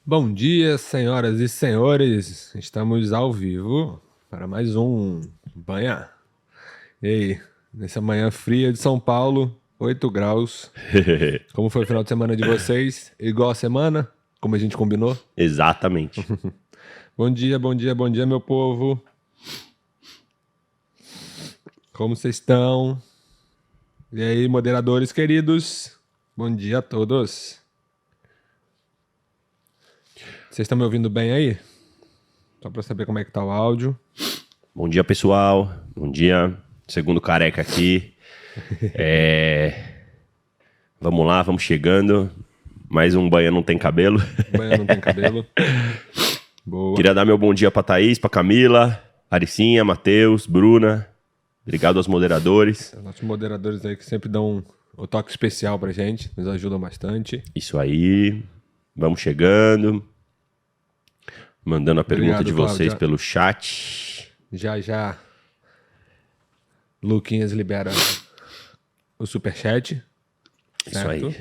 Bom dia, senhoras e senhores. Estamos ao vivo para mais um Banha. E aí, nessa manhã fria de São Paulo, 8 graus. Como foi o final de semana de vocês? Igual a semana? Como a gente combinou? Exatamente. Bom dia, bom dia, bom dia, meu povo. Como vocês estão? E aí, moderadores queridos? Bom dia a todos. Vocês estão me ouvindo bem aí? Só para saber como é que tá o áudio. Bom dia, pessoal. Bom dia. Segundo careca aqui. Vamos lá, vamos chegando. Mais um Banha Não Tem Cabelo. Banha Não Tem Cabelo. Boa. Queria dar meu bom dia pra Thaís, pra Camila, Aricinha, Matheus, Bruna. Obrigado aos moderadores. Nossos moderadores aí que sempre dão o toque especial pra gente, nos ajudam bastante. Isso aí. Vamos chegando. Mandando a pergunta Obrigado, de vocês Cláudia. pelo chat. Já. Luquinhas libera o superchat. Isso Certo? aí.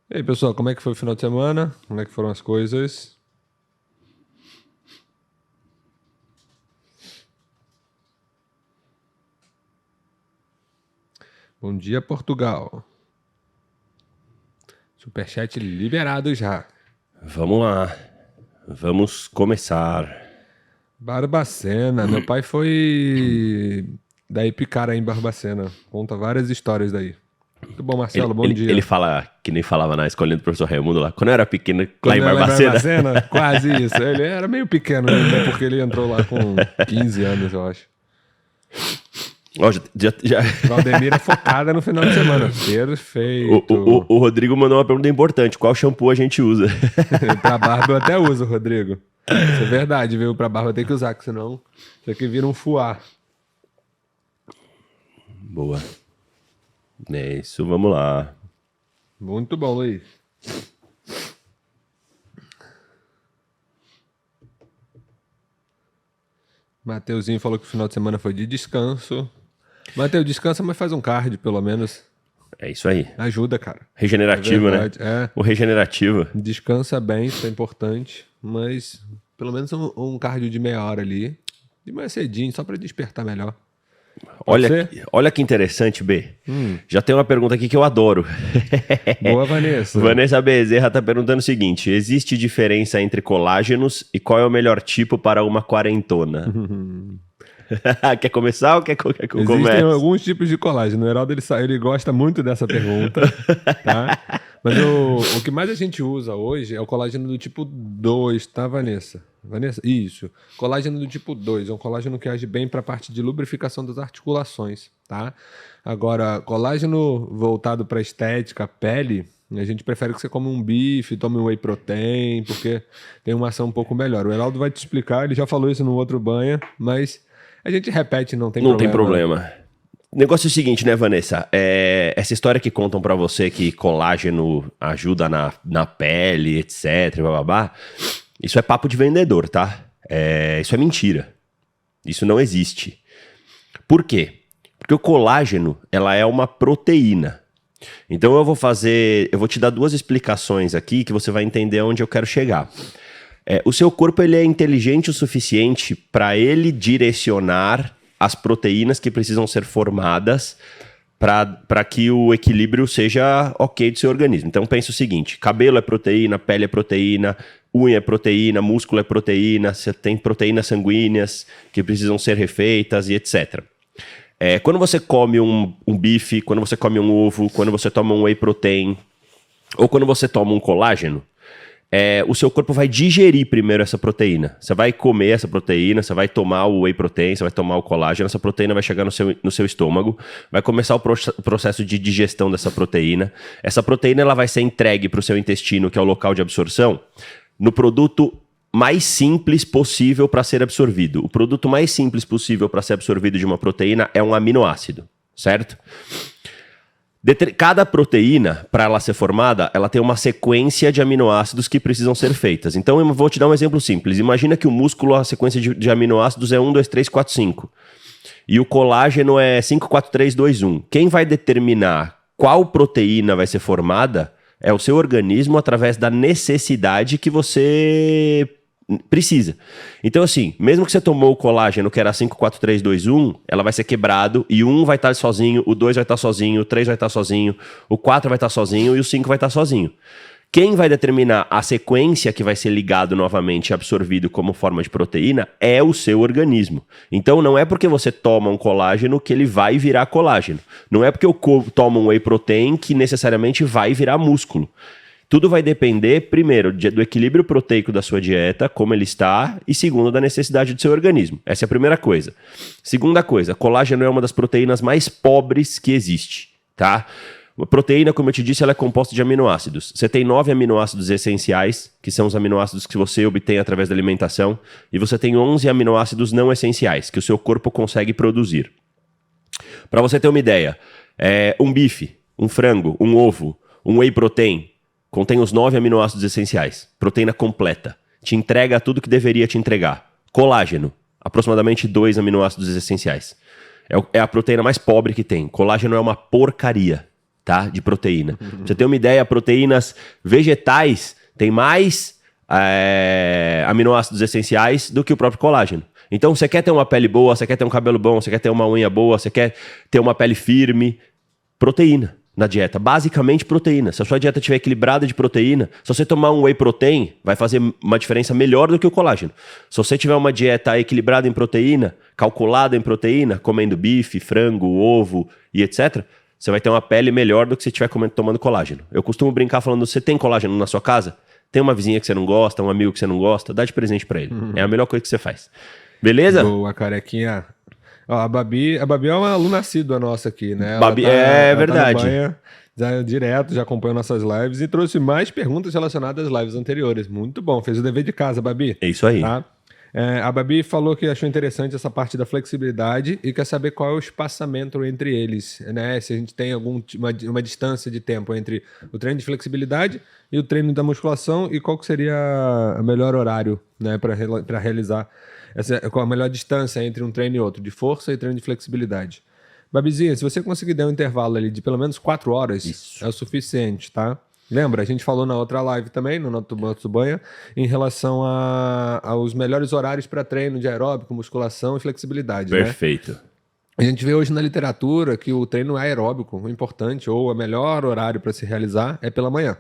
E aí, pessoal, como é que foi o final de semana? Como é que foram as coisas? Bom dia, Portugal. Superchat liberado já. Vamos lá. Vamos começar. Barbacena. Meu pai foi da Epicara em Barbacena. Conta várias histórias daí. Muito bom, Marcelo. Bom dia. Ele fala que nem falava na escolinha do professor Raimundo lá. Quando eu era pequeno, lá Quando em eu era Barbacena. quase isso. Ele era meio pequeno, né? Porque ele entrou lá com 15 anos, eu acho. Ó, já. Valdemira focada no final de semana. Perfeito. O Rodrigo mandou uma pergunta importante. Qual shampoo a gente usa? Pra barba eu até uso, Rodrigo. Isso é verdade, viu? Pra barba tem que usar, que senão isso aqui vira um fuá. Boa. É isso, vamos lá. Muito bom, Luiz. Mateuzinho falou que o final de semana foi de descanso. Mateus, descansa, mas faz um cardio, pelo menos. É isso aí. Ajuda, cara. Regenerativo, É né? verdade, é. O regenerativo. Descansa bem, isso é importante. Mas pelo menos um cardio de meia hora ali. De manhã cedinho, só pra despertar melhor. Olha que interessante, B. Já tem uma pergunta aqui que eu adoro. Boa, Vanessa. Vanessa Bezerra tá perguntando o seguinte: existe diferença entre colágenos e qual é o melhor tipo para uma quarentona? Quer começar ou quer que eu comece? Existem alguns tipos de colágeno. O Heraldo ele gosta muito dessa pergunta, tá? Mas o que mais a gente usa hoje é o colágeno do tipo 2, tá, Vanessa? Vanessa? Isso. Colágeno do tipo 2 é um colágeno que age bem para a parte de lubrificação das articulações, tá? Agora, colágeno voltado para estética, pele, a gente prefere que você come um bife, tome um whey protein, porque tem uma ação um pouco melhor. O Heraldo vai te explicar, ele já falou isso no outro banha, mas a gente repete, não tem problema. Não tem problema. O negócio é o seguinte, né, Vanessa? Essa história que contam pra você que colágeno ajuda na pele, etc, bababá, isso é papo de vendedor, tá? Isso é mentira. Isso não existe. Por quê? Porque o colágeno, ela é uma proteína. Então eu vou te dar duas explicações aqui que você vai entender onde eu quero chegar. O seu corpo ele é inteligente o suficiente para ele direcionar as proteínas que precisam ser formadas para que o equilíbrio seja ok do seu organismo. Então pensa o seguinte: cabelo é proteína, pele é proteína, unha é proteína, músculo é proteína, você tem proteínas sanguíneas que precisam ser refeitas e etc. Quando você come um bife, quando você come um ovo, quando você toma um whey protein ou quando você toma um colágeno, o seu corpo vai digerir primeiro essa proteína. Você vai comer essa proteína, você vai tomar o whey protein, você vai tomar o colágeno, essa proteína vai chegar no seu estômago, vai começar o processo de digestão dessa proteína. Essa proteína ela vai ser entregue para o seu intestino, que é o local de absorção, no produto mais simples possível para ser absorvido. O produto mais simples possível para ser absorvido de uma proteína é um aminoácido, certo? Cada proteína, para ela ser formada, ela tem uma sequência de aminoácidos que precisam ser feitas. Então, eu vou te dar um exemplo simples. Imagina que o músculo, a sequência de aminoácidos é 1, 2, 3, 4, 5. E o colágeno é 5, 4, 3, 2, 1. Quem vai determinar qual proteína vai ser formada É o seu organismo através da necessidade que você precisa. Então, assim, mesmo que você tomou o colágeno, que era 5, 4, 3, 2, 1, ela vai ser quebrado e o 1 vai estar sozinho, o 2 vai estar sozinho, o 3 vai estar sozinho, o 4 vai estar sozinho e o 5 vai estar sozinho. Quem vai determinar a sequência que vai ser ligado novamente e absorvido como forma de proteína é o seu organismo. Então não é porque você toma um colágeno que ele vai virar colágeno. Não é porque eu tomo um whey protein que necessariamente vai virar músculo. Tudo vai depender, primeiro, do equilíbrio proteico da sua dieta, como ele está, e segundo, da necessidade do seu organismo. Essa é a primeira coisa. Segunda coisa, colágeno é uma das proteínas mais pobres que existe, tá? A proteína, como eu te disse, ela é composta de aminoácidos. Você tem 9 aminoácidos essenciais, que são os aminoácidos que você obtém através da alimentação, e você tem 11 aminoácidos não essenciais, que o seu corpo consegue produzir. Para você ter uma ideia, um bife, um frango, um ovo, um whey protein, contém os 9 aminoácidos essenciais. Proteína completa. Te entrega tudo que deveria te entregar. Colágeno, aproximadamente 2 aminoácidos essenciais. É a proteína mais pobre que tem. Colágeno é uma porcaria, tá? De proteína. Pra você ter uma ideia, proteínas vegetais têm mais aminoácidos essenciais do que o próprio colágeno. Então, você quer ter uma pele boa, você quer ter um cabelo bom, você quer ter uma unha boa, você quer ter uma pele firme, proteína na dieta, basicamente proteína. Se a sua dieta estiver equilibrada de proteína, se você tomar um whey protein, vai fazer uma diferença melhor do que o colágeno. Se você tiver uma dieta equilibrada em proteína, calculada em proteína, comendo bife, frango, ovo e etc., você vai ter uma pele melhor do que se estiver tomando colágeno. Eu costumo brincar falando, você tem colágeno na sua casa? Tem uma vizinha que você não gosta, um amigo que você não gosta, dá de presente pra ele. É a melhor coisa que você faz. Beleza? Boa, carequinha. Ó, a Babi é uma aluna assídua nossa aqui, né? Babi, verdade. Direto, já acompanha nossas lives e trouxe mais perguntas relacionadas às lives anteriores. Muito bom, fez o dever de casa, Babi. É isso aí. Tá? A Babi falou que achou interessante essa parte da flexibilidade e quer saber qual é o espaçamento entre eles, né? Se a gente tem uma distância de tempo entre o treino de flexibilidade e o treino da musculação e qual que seria o melhor horário, né, para realizar qual a melhor distância entre um treino e outro, de força e treino de flexibilidade. Babizinha, se você conseguir dar um intervalo ali de pelo menos 4 horas, isso é o suficiente, tá? Lembra, a gente falou na outra live também, no nosso banho, em relação aos melhores horários para treino de aeróbico, musculação e flexibilidade. Perfeito. Né? A gente vê hoje na literatura que o treino aeróbico, o importante ou o melhor horário para se realizar é pela manhã.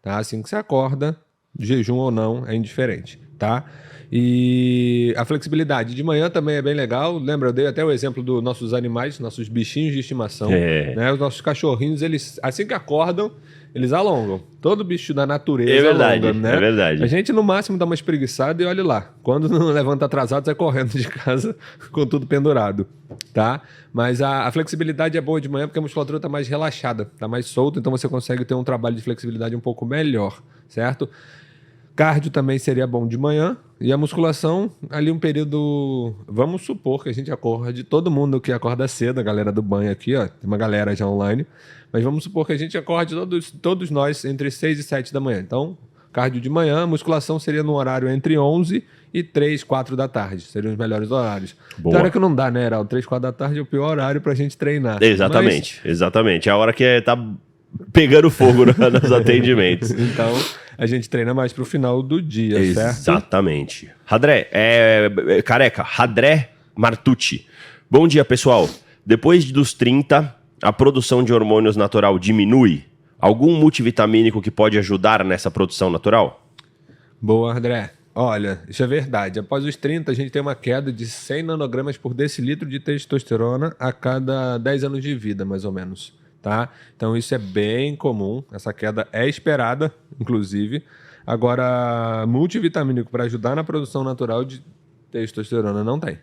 Tá? Assim que você acorda, jejum ou não, é indiferente. Tá? E a flexibilidade de manhã também é bem legal. Lembra, eu dei até o exemplo dos nossos animais, nossos bichinhos de estimação. Né? Os nossos cachorrinhos, eles assim que acordam, eles alongam. Todo bicho da natureza alonga, né? É verdade. A gente, no máximo, dá uma espreguiçada e olha lá. Quando não levanta atrasado, sai correndo de casa com tudo pendurado, tá? Mas a flexibilidade é boa de manhã porque a musculatura está mais relaxada, está mais solta, então você consegue ter um trabalho de flexibilidade um pouco melhor, certo? Cardio também seria bom de manhã. E a musculação, ali um período... Vamos supor que a gente acorde, todo mundo que acorda cedo, a galera do banho aqui, ó, tem uma galera já online, mas vamos supor que a gente acorde todos nós entre 6 e 7 da manhã. Então, cardio de manhã, musculação seria no horário entre 11 e 3, 4 da tarde. Seriam os melhores horários. Boa. Claro que não dá, né, Heraldo? 3, 4 da tarde é o pior horário pra gente treinar. Exatamente, exatamente. É a hora que tá pegando fogo nos atendimentos. Então, a gente treina mais pro final do dia, certo? Exatamente. Radré, careca, Radré Martucci. Bom dia, pessoal. Depois dos 30, a produção de hormônios natural diminui? Algum multivitamínico que pode ajudar nessa produção natural? Boa, André. Olha, isso é verdade. Após os 30, a gente tem uma queda de 100 nanogramas por decilitro de testosterona a cada 10 anos de vida, mais ou menos. Tá? Então isso é bem comum, essa queda é esperada, inclusive. Agora, multivitamínico para ajudar na produção natural de testosterona não tem.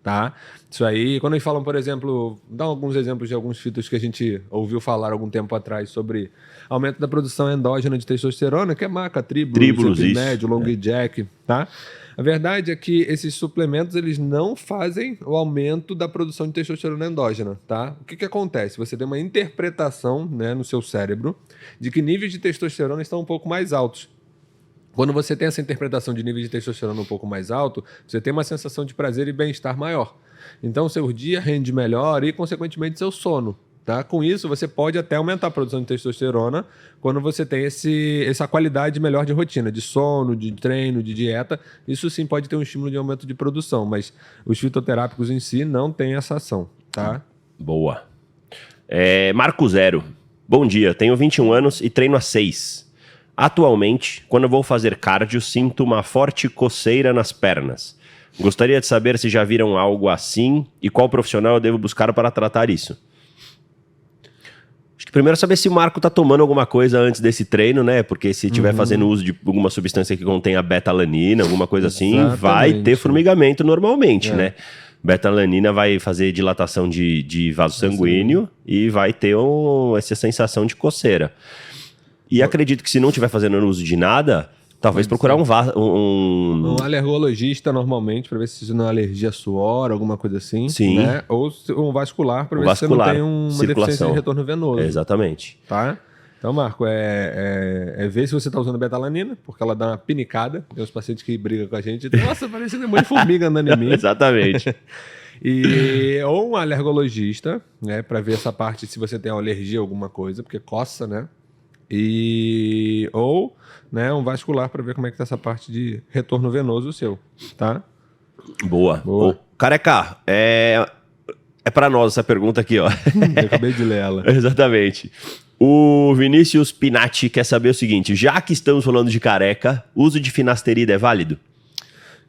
Tá? Isso aí, quando eles falam, por exemplo, dá alguns exemplos de alguns fitos que a gente ouviu falar algum tempo atrás sobre aumento da produção endógena de testosterona, que é maca, tríbulos, médio, long jack, tá? A verdade é que esses suplementos eles não fazem o aumento da produção de testosterona endógena, tá? O que acontece? Você tem uma interpretação, né, no seu cérebro de que níveis de testosterona estão um pouco mais altos. Quando você tem essa interpretação de nível de testosterona um pouco mais alto, você tem uma sensação de prazer e bem-estar maior. Então, seu dia rende melhor e, consequentemente, seu sono. Tá? Com isso, você pode até aumentar a produção de testosterona quando você tem essa qualidade melhor de rotina, de sono, de treino, de dieta. Isso sim pode ter um estímulo de aumento de produção, mas os fitoterápicos em si não têm essa ação. Tá? Boa. Marco Zero. Bom dia, tenho 21 anos e treino há 6. Atualmente, quando eu vou fazer cardio, sinto uma forte coceira nas pernas. Gostaria de saber se já viram algo assim e qual profissional eu devo buscar para tratar isso. Acho que primeiro saber se o Marco tá tomando alguma coisa antes desse treino, né? Porque se estiver fazendo uso de alguma substância que contenha beta-alanina, alguma coisa assim, Exatamente. vai ter formigamento normalmente, né? Beta-alanina vai fazer dilatação de vaso sanguíneo e vai ter essa sensação de coceira. E acredito que se não estiver fazendo uso de nada, talvez procurar Um alergologista normalmente para ver se não é alergia a suor, alguma coisa assim. Sim. Né? Ou um vascular para ver se você não tem uma deficiência de retorno venoso. Exatamente. Tá? Então, Marco, ver se você está usando betalanina, porque ela dá uma pinicada. Tem uns pacientes que brigam com a gente. Nossa, parecendo um monte de formiga andando em mim. Exatamente. Ou um alergologista, né? Para ver essa parte se você tem alergia a alguma coisa, porque coça, né? Ou né, um vascular para ver como é que tá essa parte de retorno venoso seu, tá? Boa. Ô, Careca, é para nós essa pergunta aqui, ó. Eu acabei de ler ela. Exatamente. O Vinícius Pinatti quer saber o seguinte: já que estamos falando de careca, uso de finasterida é válido?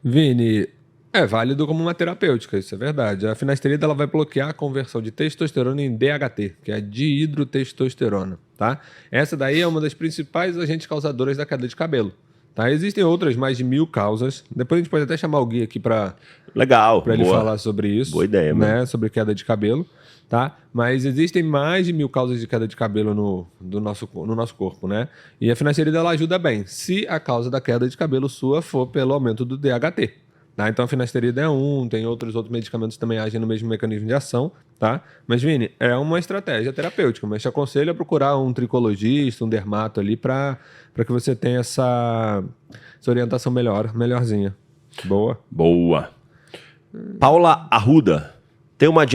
Vini, é válido como uma terapêutica, isso é verdade. A finasterida ela vai bloquear a conversão de testosterona em DHT, que é a dihidrotestosterona, tá? Essa daí é uma das principais agentes causadoras da queda de cabelo. Tá? Existem outras, mais de 1000 causas. Depois a gente pode até chamar o Gui aqui para ele falar sobre isso. Boa ideia, né? Sobre queda de cabelo. Tá? Mas existem mais de 1000 causas de queda de cabelo no nosso corpo, né? E a finasterida ela ajuda bem, se a causa da queda de cabelo sua for pelo aumento do DHT. Tá? Então a finasterida tem outros medicamentos que também agem no mesmo mecanismo de ação, tá? Mas, Vini, é uma estratégia terapêutica, mas te aconselho a procurar um tricologista, um dermato ali para que você tenha essa orientação melhorzinha. Boa. Boa. Paula Arruda. Tenho uma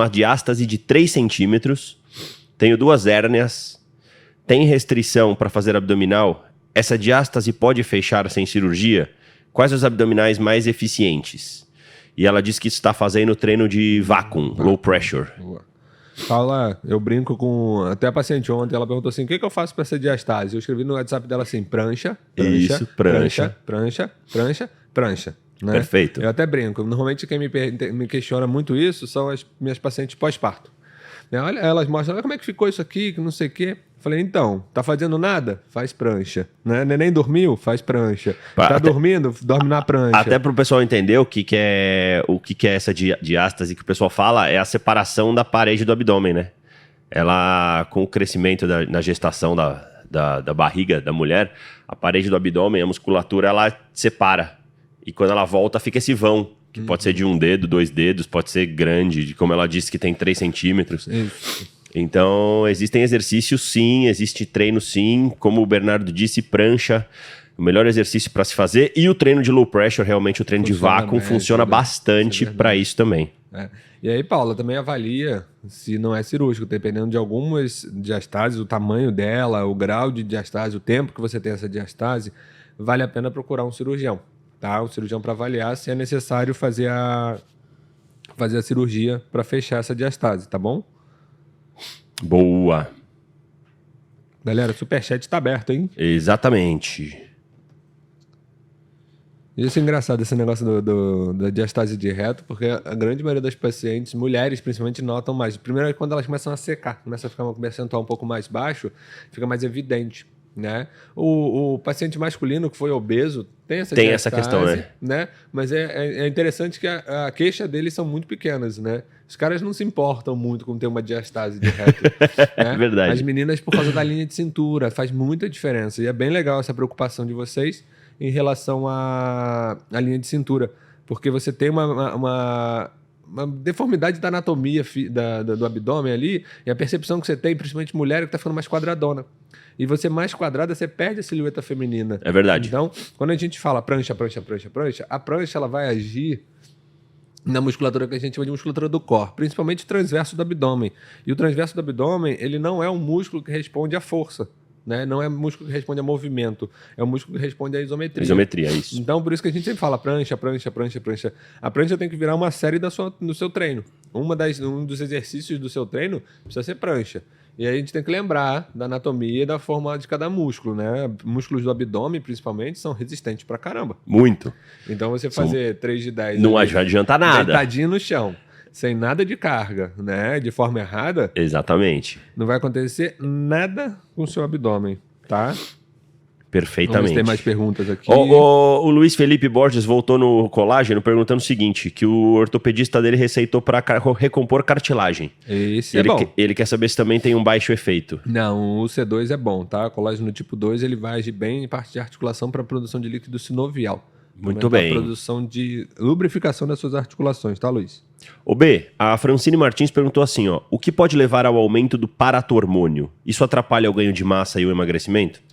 diástase de 3 centímetros, tenho 2 hérnias, tem restrição para fazer abdominal. Essa diástase pode fechar sem cirurgia? Quais os abdominais mais eficientes? E ela diz que está fazendo treino de vácuo, low pressure. Boa. Paula, eu brinco com... Até a paciente ontem, ela perguntou assim, o que eu faço para essa diastase? Eu escrevi no WhatsApp dela assim, prancha. Né? Perfeito. Eu até brinco. Normalmente quem me questiona muito isso são as minhas pacientes pós-parto. Olha, elas mostram, olha como é que ficou isso aqui, que não sei o quê. Falei, então, tá fazendo nada? Faz prancha. Né? Neném dormiu? Faz prancha. Tá dormindo? Dorme na prancha. Até pro pessoal entender o que é essa diástase que o pessoal fala, é a separação da parede do abdômen, né? Ela, com o crescimento na gestação da barriga da mulher, a parede do abdômen, a musculatura, ela separa. E quando ela volta, fica esse vão, que pode ser de 1 dedo, 2 dedos, pode ser grande, como ela disse que tem 3 centímetros. Isso. Então, existem exercícios sim, existe treino sim, como o Bernardo disse, prancha, o melhor exercício para se fazer. E o treino de low pressure, realmente o treino de vácuo, funciona bastante para isso também. E aí, Paula, também avalia se não é cirúrgico, dependendo de algumas diastases, o tamanho dela, o grau de diastase, o tempo que você tem essa diastase, vale a pena procurar um cirurgião. Tá? Um cirurgião para avaliar se é necessário fazer a cirurgia para fechar essa diastase, tá bom? Boa. Galera, o superchat tá aberto, hein? Exatamente. Isso é engraçado, esse negócio da diastase de reto, porque a grande maioria das pacientes, mulheres principalmente, notam mais. Primeiro é quando elas começam a secar, começa a ficar um percentual um pouco mais baixo, fica mais evidente. Né? O paciente masculino que foi obeso tem essa questão, né? Mas é interessante que a queixa deles são muito pequenas, né? Os caras não se importam muito com ter uma diastase de reto. Né? É verdade. As meninas, por causa da linha de cintura, faz muita diferença. E é bem legal essa preocupação de vocês em relação à linha de cintura, porque você tem uma deformidade da anatomia do abdômen ali, e a percepção que você tem, principalmente mulher, é que está ficando mais quadradona. E você mais quadrada, você perde a silhueta feminina. É verdade. Então, quando a gente fala prancha, a prancha ela vai agir na musculatura que a gente chama de musculatura do core, principalmente o transverso do abdômen. E o transverso do abdômen, ele não é um músculo que responde à força, né? Não é um músculo que responde a movimento, é um músculo que responde à isometria. Isometria, isso. Então, por isso que a gente sempre fala prancha, prancha, prancha, prancha. A prancha tem que virar uma série do seu treino. Um dos exercícios do seu treino precisa ser prancha. E aí a gente tem que lembrar da anatomia e da forma de cada músculo, né? Músculos do abdômen, principalmente, são resistentes pra caramba. Muito. Então você fazer 3 de 10... Não adianta nada. Deitadinho no chão, sem nada de carga, né? De forma errada... Exatamente. Não vai acontecer nada com o seu abdômen, tá? Perfeitamente. Vamos ter mais perguntas aqui. O Luiz Felipe Borges voltou no colágeno perguntando o seguinte, que o ortopedista dele receitou para recompor cartilagem. Esse é bom. Ele quer saber se também tem um baixo efeito. Não, o C2 é bom, tá? Colágeno tipo 2, ele vai agir bem em parte de articulação para produção de líquido sinovial. Muito bem. Produção de lubrificação das suas articulações, tá, Luiz? O B, a Francine Martins perguntou assim, ó, o que pode levar ao aumento do paratormônio? Isso atrapalha o ganho de massa e o emagrecimento?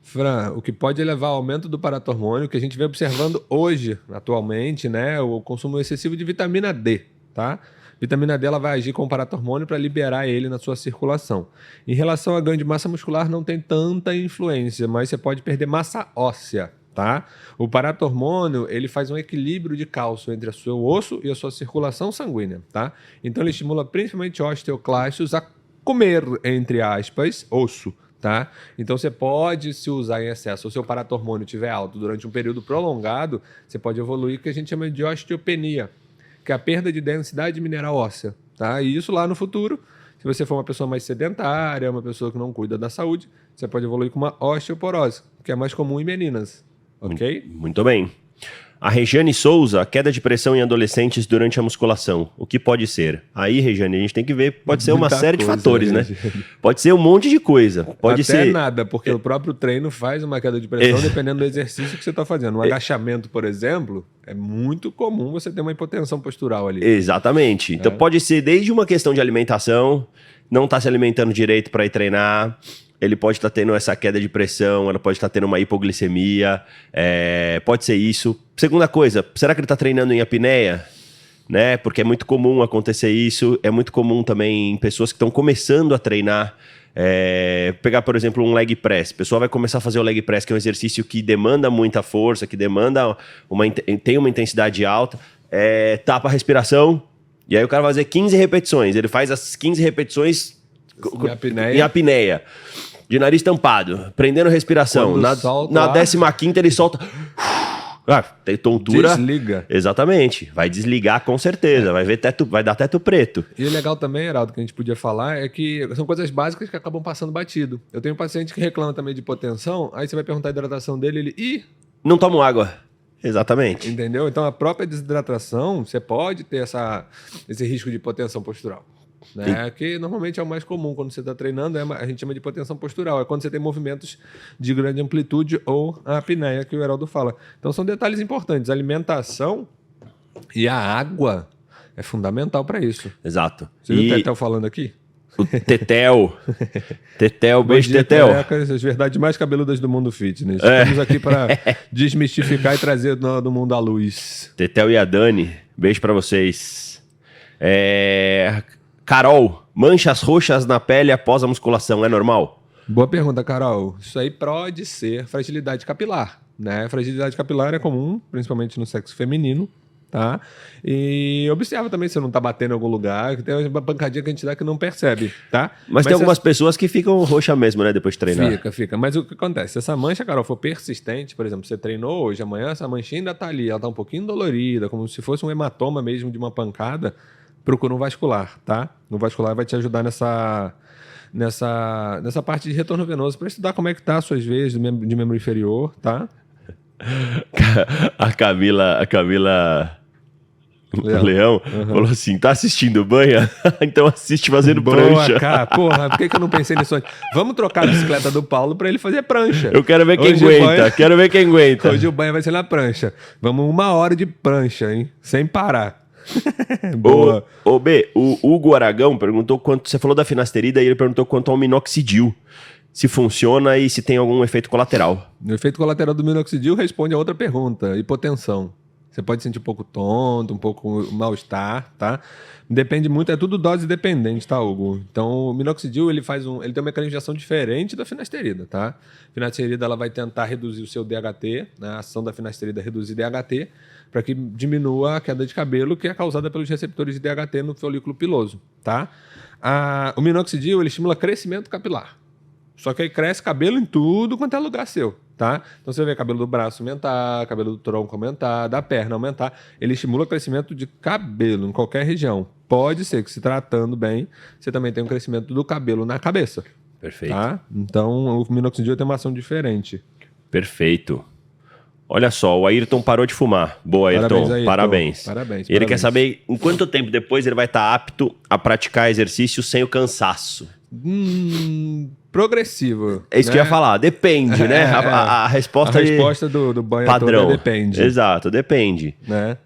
Fran, o que pode levar ao aumento do paratormônio, que a gente vem observando hoje, atualmente, né? O consumo excessivo de vitamina D, tá? Vitamina D ela vai agir com o paratormônio para liberar ele na sua circulação. Em relação a ganho de massa muscular, não tem tanta influência, mas você pode perder massa óssea, tá? O paratormônio, ele faz um equilíbrio de cálcio entre o seu osso e a sua circulação sanguínea, tá? Então ele estimula principalmente osteoclastos a comer, entre aspas, osso, tá? Então você pode se usar em excesso, se o seu paratormônio estiver alto durante um período prolongado, você pode evoluir o que a gente chama de osteopenia, que é a perda de densidade mineral óssea, tá? E isso lá no futuro, se você for uma pessoa mais sedentária, uma pessoa que não cuida da saúde, você pode evoluir com uma osteoporose, que é mais comum em meninas, ok? Muito bem. A Regiane Souza, queda de pressão em adolescentes durante a musculação. O que pode ser? Aí, Regiane, a gente tem que ver. Pode ser uma série de fatores, né? Pode ser um monte de coisa. Pode Até ser nada, porque o próprio treino faz uma queda de pressão dependendo do exercício que você está fazendo. Um agachamento, por exemplo, é muito comum você ter uma hipotensão postural ali. Exatamente. Então pode ser desde uma questão de alimentação, não estar se alimentando direito para ir treinar. Ele pode estar tendo essa queda de pressão, ela pode estar tendo uma hipoglicemia, pode ser isso. Segunda coisa, será que ele está treinando em apneia? Né? Porque é muito comum acontecer isso, é muito comum também em pessoas que estão começando a treinar. Pegar, por exemplo, um leg press. A pessoa vai começar a fazer o leg press, que é um exercício que demanda muita força, que demanda tem uma intensidade alta, tapa a respiração, e aí o cara vai fazer 15 repetições. Ele faz as 15 repetições em apneia. De nariz tampado, prendendo respiração. Na 15ª ele solta... tem tontura. Desliga. Exatamente. Vai desligar com certeza. Vai dar teto preto. E o legal também, Heraldo, que a gente podia falar é que são coisas básicas que acabam passando batido. Eu tenho um paciente que reclama também de hipotensão, aí você vai perguntar a hidratação dele, ele... Não tomo água. Exatamente. Entendeu? Então a própria desidratação, você pode ter esse risco de hipotensão postural. Né? Que normalmente é o mais comum quando você está treinando, a gente chama de hipotensão postural, é quando você tem movimentos de grande amplitude ou a apneia que o Heraldo fala. Então são detalhes importantes, a alimentação e a água é fundamental para isso. Exato. Você viu o Tetel falando aqui? O Tetel, beijo Tetel. As verdades mais cabeludas do mundo fitness. Estamos aqui para desmistificar e trazer do mundo à luz. Tetel e a Dani, beijo para vocês. Carol, manchas roxas na pele após a musculação, é normal? Boa pergunta, Carol. Isso aí pode ser fragilidade capilar, né? Fragilidade capilar é comum, principalmente no sexo feminino, tá? E observa também se não tá batendo em algum lugar, que tem uma pancadinha que a gente dá que não percebe, tá? Mas tem algumas pessoas que ficam roxa mesmo, né, depois de treinar. Fica. Mas o que acontece? Se essa mancha, Carol, for persistente, por exemplo, você treinou hoje, amanhã essa manchinha ainda tá ali, ela tá um pouquinho dolorida, como se fosse um hematoma mesmo de uma pancada, procura um vascular, tá? O vascular vai te ajudar nessa parte de retorno venoso para estudar como é que tá as suas veias de membro inferior, tá? A Camila Leão falou assim, tá assistindo banha? Então assiste fazendo prancha. Cara, porra, por que eu não pensei nisso antes? Vamos trocar a bicicleta do Paulo para ele fazer prancha. Eu quero ver quem aguenta. Hoje o banho vai ser na prancha. Vamos 1 hora de prancha, hein? Sem parar. Boa. O Hugo Aragão perguntou quanto. Você falou da finasterida e ele perguntou quanto ao minoxidil. Se funciona e se tem algum efeito colateral. O efeito colateral do minoxidil responde a outra pergunta: hipotensão. Você pode sentir um pouco tonto, um pouco mal-estar, tá? Depende muito, é tudo dose dependente, tá, Hugo? Então, o minoxidil, ele tem um mecanismo de ação diferente da finasterida, tá? A finasterida, ela vai tentar reduzir o seu DHT, né? A ação da finasterida é reduzir DHT, para que diminua a queda de cabelo que é causada pelos receptores de DHT no folículo piloso, tá? O minoxidil, ele estimula crescimento capilar. Só que aí cresce cabelo em tudo quanto é lugar seu, tá? Então você vê cabelo do braço aumentar, cabelo do tronco aumentar, da perna aumentar. Ele estimula o crescimento de cabelo em qualquer região. Pode ser que, se tratando bem, você também tenha um crescimento do cabelo na cabeça. Perfeito. Tá? Então o minoxidil tem uma ação diferente. Perfeito. Olha só, o Ayrton parou de fumar. Boa, Ayrton. Parabéns. Parabéns. Ele quer saber em quanto tempo depois ele vai estar apto a praticar exercício sem o cansaço. Progressivo. É isso, né? Que eu ia falar, depende, né? A resposta, do banho padrão. Depende. Exato, depende. Né?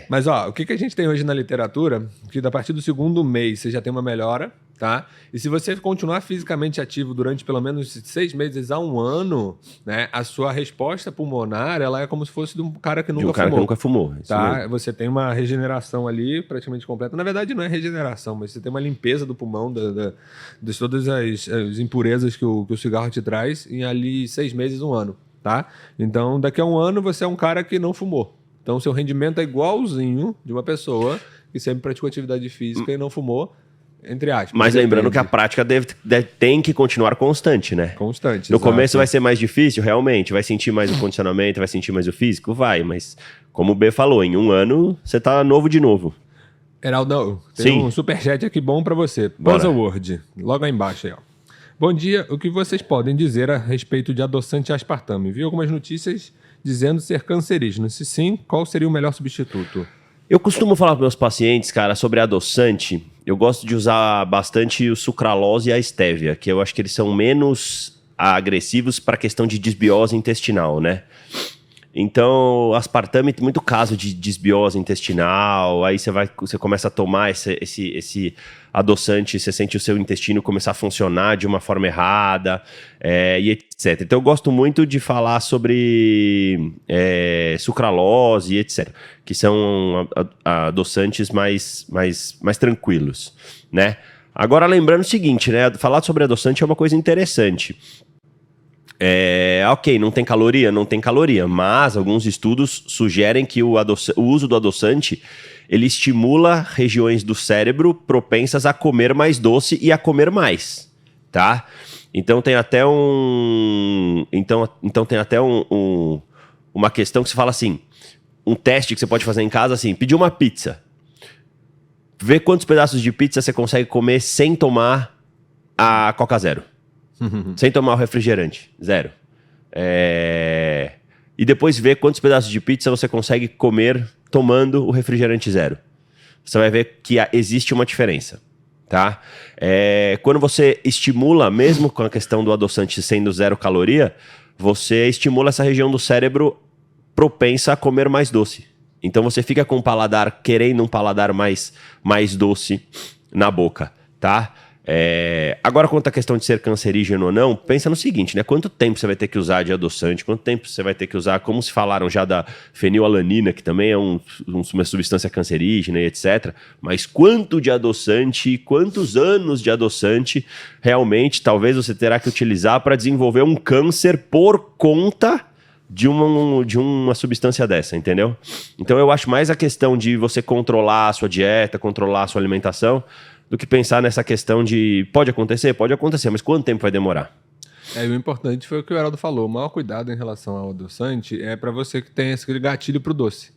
Mas ó, o que a gente tem hoje na literatura, que a partir do segundo mês você já tem uma melhora, tá? E se você continuar fisicamente ativo durante pelo menos 6 meses a 1 ano, né? A sua resposta pulmonar, ela é como se fosse de um cara que nunca fumou. Tá? Você tem uma regeneração ali praticamente completa. Na verdade, não é regeneração, mas você tem uma limpeza do pulmão, de todas as impurezas que o cigarro te traz em ali 6 meses, 1 ano, tá? Então, daqui a 1 ano, você é um cara que não fumou. Então, seu rendimento é igualzinho de uma pessoa que sempre praticou atividade física e não fumou, entre aspas. Mas lembrando que a prática tem que continuar constante, né? Constante, No começo vai ser mais difícil, realmente. Vai sentir mais o condicionamento, vai sentir mais o físico? Vai, mas como o B falou, em 1 ano você tá novo de novo. Heraldo, tem um superchat aqui bom pra você. Buzzword, logo aí embaixo aí, ó. Bom dia, o que vocês podem dizer a respeito de adoçante aspartame? Vi algumas notícias dizendo ser cancerígeno. Se sim, qual seria o melhor substituto? Eu costumo falar para meus pacientes, cara, sobre adoçante. Eu gosto de usar bastante o sucralose e a estévia, que eu acho que eles são menos agressivos para a questão de desbiose intestinal, né? Então, aspartame tem muito caso de desbiose intestinal, aí você começa a tomar esse adoçante, você sente o seu intestino começar a funcionar de uma forma errada, e etc. Então, eu gosto muito de falar sobre sucralose e etc., que são adoçantes mais tranquilos, né? Agora, lembrando o seguinte, né? Falar sobre adoçante é uma coisa interessante. Ok, não tem caloria, mas alguns estudos sugerem que o uso do adoçante, ele estimula regiões do cérebro propensas a comer mais doce e a comer mais, tá? Então tem até uma questão que se fala assim, um teste que você pode fazer em casa, assim, pedir uma pizza, vê quantos pedaços de pizza você consegue comer sem tomar a Coca Zero. Sem tomar o refrigerante, 0. E depois ver quantos pedaços de pizza você consegue comer tomando o refrigerante 0. Você vai ver que existe uma diferença, tá? Quando você estimula, mesmo com a questão do adoçante sendo 0 caloria, você estimula essa região do cérebro propensa a comer mais doce. Então você fica com querendo um paladar mais doce na boca, tá? Agora, quanto à questão de ser cancerígeno ou não, pensa no seguinte, né? Quanto tempo você vai ter que usar de adoçante? Quanto tempo você vai ter que usar, como se falaram já da fenilalanina, que também é uma substância cancerígena e etc. Mas quanto de adoçante, quantos anos de adoçante realmente talvez você terá que utilizar para desenvolver um câncer por conta de uma substância dessa, entendeu? Então eu acho mais a questão de você controlar a sua dieta, controlar a sua alimentação, do que pensar nessa questão de pode acontecer, mas quanto tempo vai demorar? O importante foi o que o Heraldo falou. O maior cuidado em relação ao adoçante é para você que tem aquele gatilho pro doce.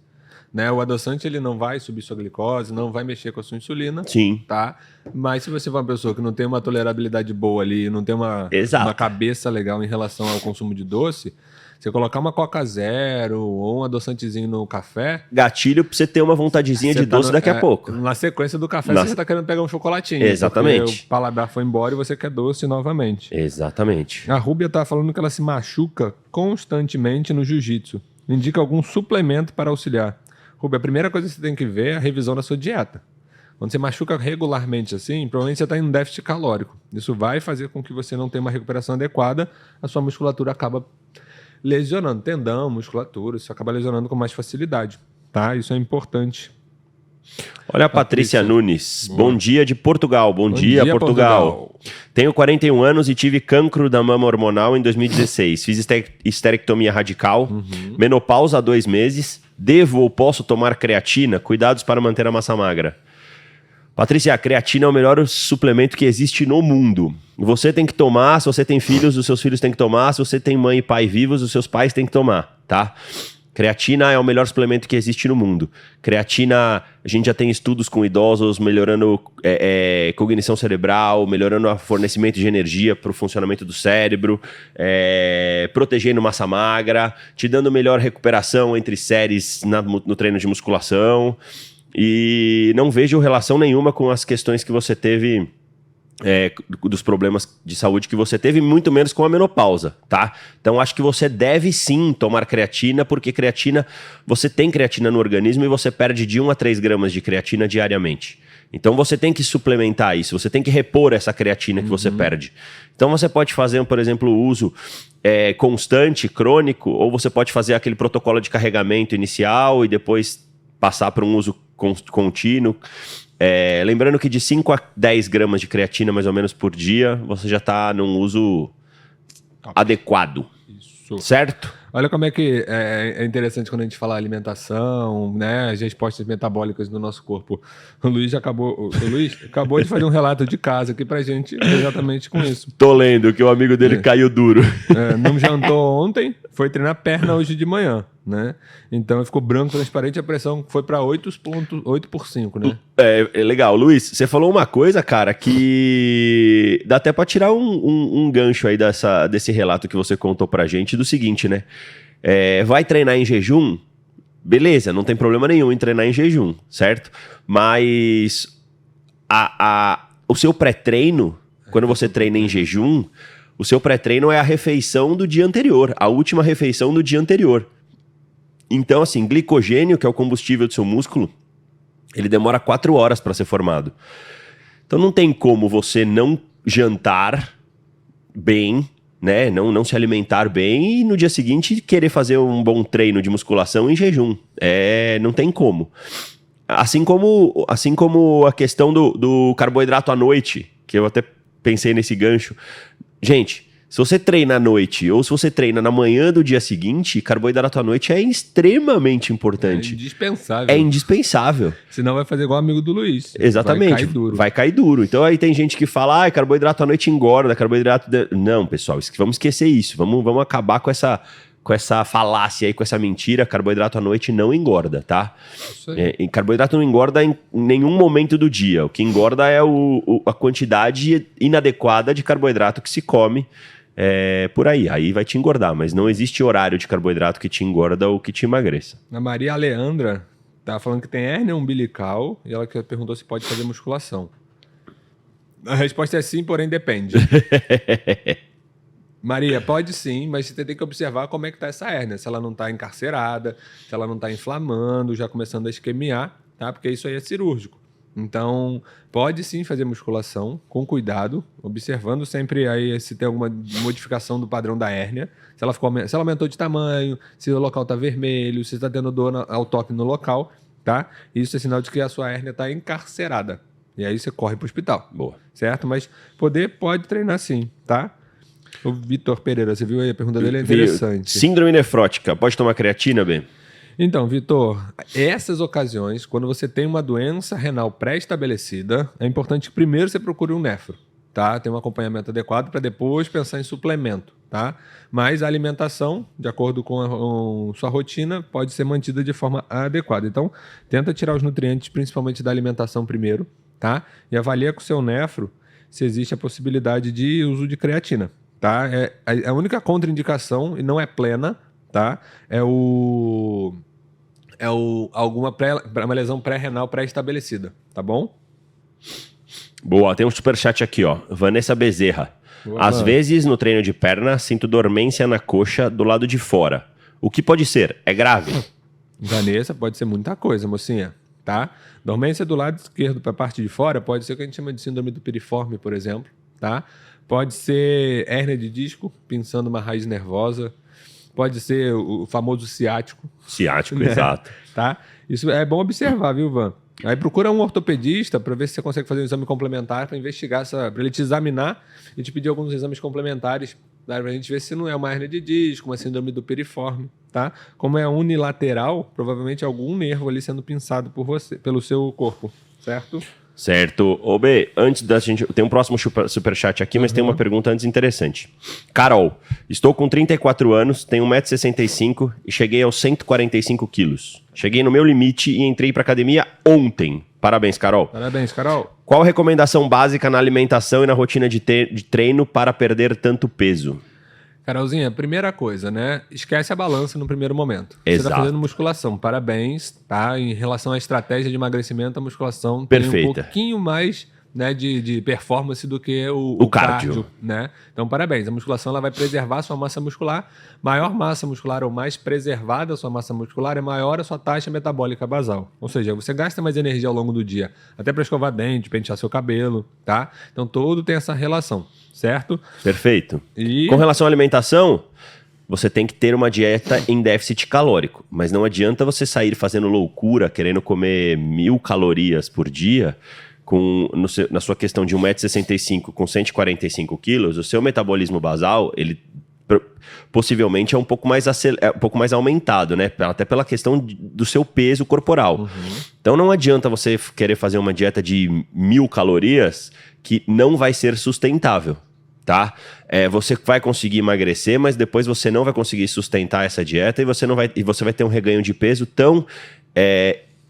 Né? O adoçante ele não vai subir sua glicose, não vai mexer com a sua insulina. Sim. Tá? Mas se você for uma pessoa que não tem uma tolerabilidade boa ali, não tem uma cabeça legal em relação ao consumo de doce, você colocar uma Coca Zero ou um adoçantezinho no café... Gatilho pra você ter uma vontadezinha de doce daqui a pouco. Na sequência do café, você tá querendo pegar um chocolatinho. Exatamente. O paladar foi embora e você quer doce novamente. Exatamente. A Rúbia tá falando que ela se machuca constantemente no jiu-jitsu. Indica algum suplemento para auxiliar. Rúbia, a primeira coisa que você tem que ver é a revisão da sua dieta. Quando você machuca regularmente assim, provavelmente você está em um déficit calórico. Isso vai fazer com que você não tenha uma recuperação adequada, a sua musculatura acaba lesionando tendão, musculatura, isso acaba lesionando com mais facilidade, tá? Isso é importante. Olha a Patrícia Nunes. Bom dia de Portugal. Bom dia, Portugal. Tenho 41 anos e tive cancro da mama hormonal em 2016. Fiz esterectomia radical, menopausa há 2 meses. Devo ou posso tomar creatina? Cuidados para manter a massa magra. Patrícia, a creatina é o melhor suplemento que existe no mundo. Você tem que tomar, se você tem filhos, os seus filhos têm que tomar. Se você tem mãe e pai vivos, os seus pais têm que tomar, tá? Creatina é o melhor suplemento que existe no mundo. Creatina, a gente já tem estudos com idosos melhorando cognição cerebral, melhorando o fornecimento de energia para o funcionamento do cérebro, protegendo massa magra, te dando melhor recuperação entre séries no treino de musculação. E não vejo relação nenhuma com as questões que você teve... dos problemas de saúde que você teve, muito menos com a menopausa, tá? Então acho que você deve sim tomar creatina, porque creatina, você tem creatina no organismo e você perde de 1 a 3 gramas de creatina diariamente. Então você tem que suplementar isso, você tem que repor essa creatina que você perde. Então você pode fazer, por exemplo, o uso constante, crônico, ou você pode fazer aquele protocolo de carregamento inicial e depois passar para um uso contínuo. Lembrando que de 5 a 10 gramas de creatina, mais ou menos, por dia, você já está num uso adequado. Isso. Certo? Olha como é que é interessante quando a gente fala alimentação, né? As respostas metabólicas do nosso corpo. O Luiz acabou de fazer um relato de casa aqui pra gente exatamente com isso. Tô lendo que o amigo dele caiu duro. Não jantou ontem, foi treinar perna hoje de manhã, né? Então ficou branco, transparente, a pressão foi para 8 por 5, né? Legal. Luiz, você falou uma coisa, cara, que dá até pra tirar um gancho aí desse relato que você contou pra gente, do seguinte, né? Vai treinar em jejum? Beleza, não tem problema nenhum em treinar em jejum, certo? Mas o seu pré-treino, quando você treina em jejum, o seu pré-treino é a refeição do dia anterior, a última refeição do dia anterior. Então, assim, glicogênio, que é o combustível do seu músculo, ele demora 4 horas para ser formado. Então não tem como você não jantar bem, né? Não se alimentar bem e no dia seguinte querer fazer um bom treino de musculação em jejum. Não tem como. Assim como a questão do carboidrato à noite, que eu até pensei nesse gancho. Gente, se você treina à noite ou se você treina na manhã do dia seguinte, carboidrato à noite é extremamente importante. É indispensável. É indispensável. Senão vai fazer igual amigo do Luiz. Exatamente. Vai cair duro. Então aí tem gente que fala, carboidrato à noite engorda, carboidrato... Não, pessoal, vamos esquecer isso. Vamos acabar com essa falácia aí, com essa mentira. Carboidrato à noite não engorda, tá? Isso aí. Carboidrato não engorda em nenhum momento do dia. O que engorda é a quantidade inadequada de carboidrato que se come por aí. Aí vai te engordar, mas não existe horário de carboidrato que te engorda ou que te emagreça. A Maria Leandra tá falando que tem hérnia umbilical e ela perguntou se pode fazer musculação. A resposta é sim, porém depende. Maria, pode sim, mas você tem que observar como é que tá essa hérnia. Se ela não tá encarcerada, se ela não tá inflamando, já começando a isquemiar, tá? Porque isso aí é cirúrgico. Então, pode sim fazer musculação, com cuidado, observando sempre aí se tem alguma modificação do padrão da hérnia. Se ela aumentou de tamanho, se o local tá vermelho, se está tendo dor ao toque no local, tá? Isso é sinal de que a sua hérnia tá encarcerada. E aí você corre pro hospital. Boa. Certo? Mas pode treinar sim, tá? O Vitor Pereira, você viu aí? A pergunta dele é interessante. Síndrome nefrótica, pode tomar creatina, Ben? Então, Vitor, essas ocasiões, quando você tem uma doença renal pré-estabelecida, é importante que primeiro você procure um nefro, tá? Tem um acompanhamento adequado para depois pensar em suplemento, tá? Mas a alimentação, de acordo com sua rotina, pode ser mantida de forma adequada. Então, tenta tirar os nutrientes, principalmente da alimentação primeiro, tá? E avalia com o seu nefro se existe a possibilidade de uso de creatina, tá? A única contraindicação, e não é plena, tá? Uma lesão pré-renal pré-estabelecida, tá bom? Boa, tem um superchat aqui, ó. Vanessa Bezerra. Boa, Às vezes, no treino de perna, sinto dormência na coxa do lado de fora. O que pode ser? É grave? Vanessa, pode ser muita coisa, mocinha, tá? Dormência do lado esquerdo para a parte de fora pode ser o que a gente chama de síndrome do piriforme, por exemplo, tá? Pode ser hérnia de disco, pinçando uma raiz nervosa. pode ser o famoso ciático. Ciático, né? exato. Tá? Isso é bom observar, viu, Van? Aí procura um ortopedista para ver se você consegue fazer um exame complementar para investigar, para ele te examinar e te pedir alguns exames complementares, para a gente ver se não é uma hérnia de disco, uma síndrome do piriforme, tá? Como é unilateral, provavelmente algum nervo ali sendo pinçado por você, pelo seu corpo, certo? Certo. Ô, B, antes da gente... Tem um próximo superchat aqui, mas tem uma pergunta antes interessante. Carol, estou com 34 anos, tenho 1,65 m e cheguei aos 145 quilos. Cheguei no meu limite e entrei para academia ontem. Parabéns, Carol. Parabéns, Carol. Qual a recomendação básica na alimentação e na rotina de treino para perder tanto peso? Carolzinha, primeira coisa, né? Esquece a balança no primeiro momento. Você Exato. está fazendo musculação, parabéns, tá? Em relação à estratégia de emagrecimento, a musculação Perfeita. tem um pouquinho mais, né, de performance do que o cardio, né? Então, parabéns. A musculação ela vai preservar a sua massa muscular. Maior massa muscular ou mais preservada a sua massa muscular, é maior a sua taxa metabólica basal. Ou seja, você gasta mais energia ao longo do dia, até para escovar dente, pentear seu cabelo, tá? Então, todo tem essa relação, certo? Perfeito. E... Com relação à alimentação, você tem que ter uma dieta em déficit calórico. Mas não adianta você sair fazendo loucura, querendo comer 1.000 calorias por dia, na sua questão de 1,65 m com 145 quilos, o seu metabolismo basal, ele possivelmente é um pouco mais aumentado, né? Até pela questão do seu peso corporal. Uhum. Então não adianta você querer fazer uma dieta de 1.000 calorias que não vai ser sustentável, tá? Você vai conseguir emagrecer, mas depois você não vai conseguir sustentar essa dieta e você vai ter um reganho de peso tão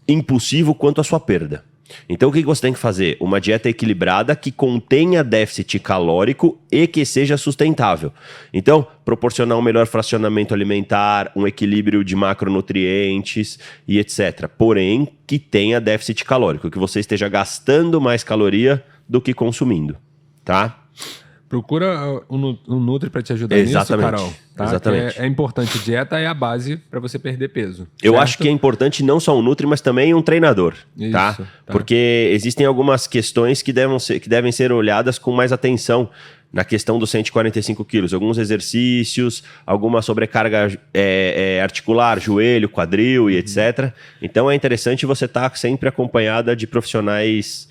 impulsivo quanto a sua perda. Então o que você tem que fazer? Uma dieta equilibrada que contenha déficit calórico e que seja sustentável. Então, proporcionar um melhor fracionamento alimentar, um equilíbrio de macronutrientes e etc. Porém, que tenha déficit calórico, que você esteja gastando mais caloria do que consumindo, tá? Procura um Nutri para te ajudar nisso, Carol. Tá? Exatamente. É importante. Dieta é a base para você perder peso. Eu certo? acho que é importante não só um Nutri, mas também um treinador, tá? Porque existem algumas questões que devem ser olhadas com mais atenção na questão dos 145 quilos. Alguns exercícios, alguma sobrecarga articular, joelho, quadril e etc. Então é interessante você estar sempre acompanhada de profissionais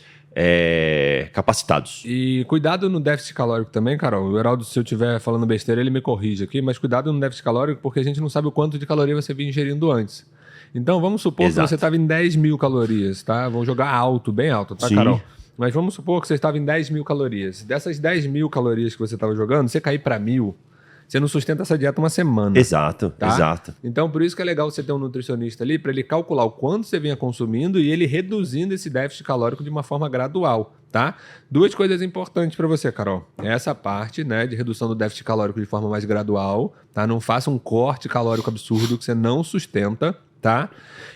capacitados. E cuidado no déficit calórico também, Carol. O Heraldo, se eu estiver falando besteira, ele me corrige aqui, mas cuidado no déficit calórico porque a gente não sabe o quanto de caloria você vinha ingerindo antes. Então, vamos supor que você estava em 10.000 calorias, tá? Vamos jogar alto, bem alto, tá, Sim. Carol? Mas vamos supor que você estava em 10.000 calorias. Dessas 10.000 calorias que você estava jogando, você cair para 1.000, você não sustenta essa dieta uma semana. Exato, tá? Exato. Então, por isso que é legal você ter um nutricionista ali para ele calcular o quanto você vinha consumindo e ele reduzindo esse déficit calórico de uma forma gradual, tá? Duas coisas importantes para você, Carol. Essa parte, né, de redução do déficit calórico de forma mais gradual, tá? Não faça um corte calórico absurdo que você não sustenta, tá?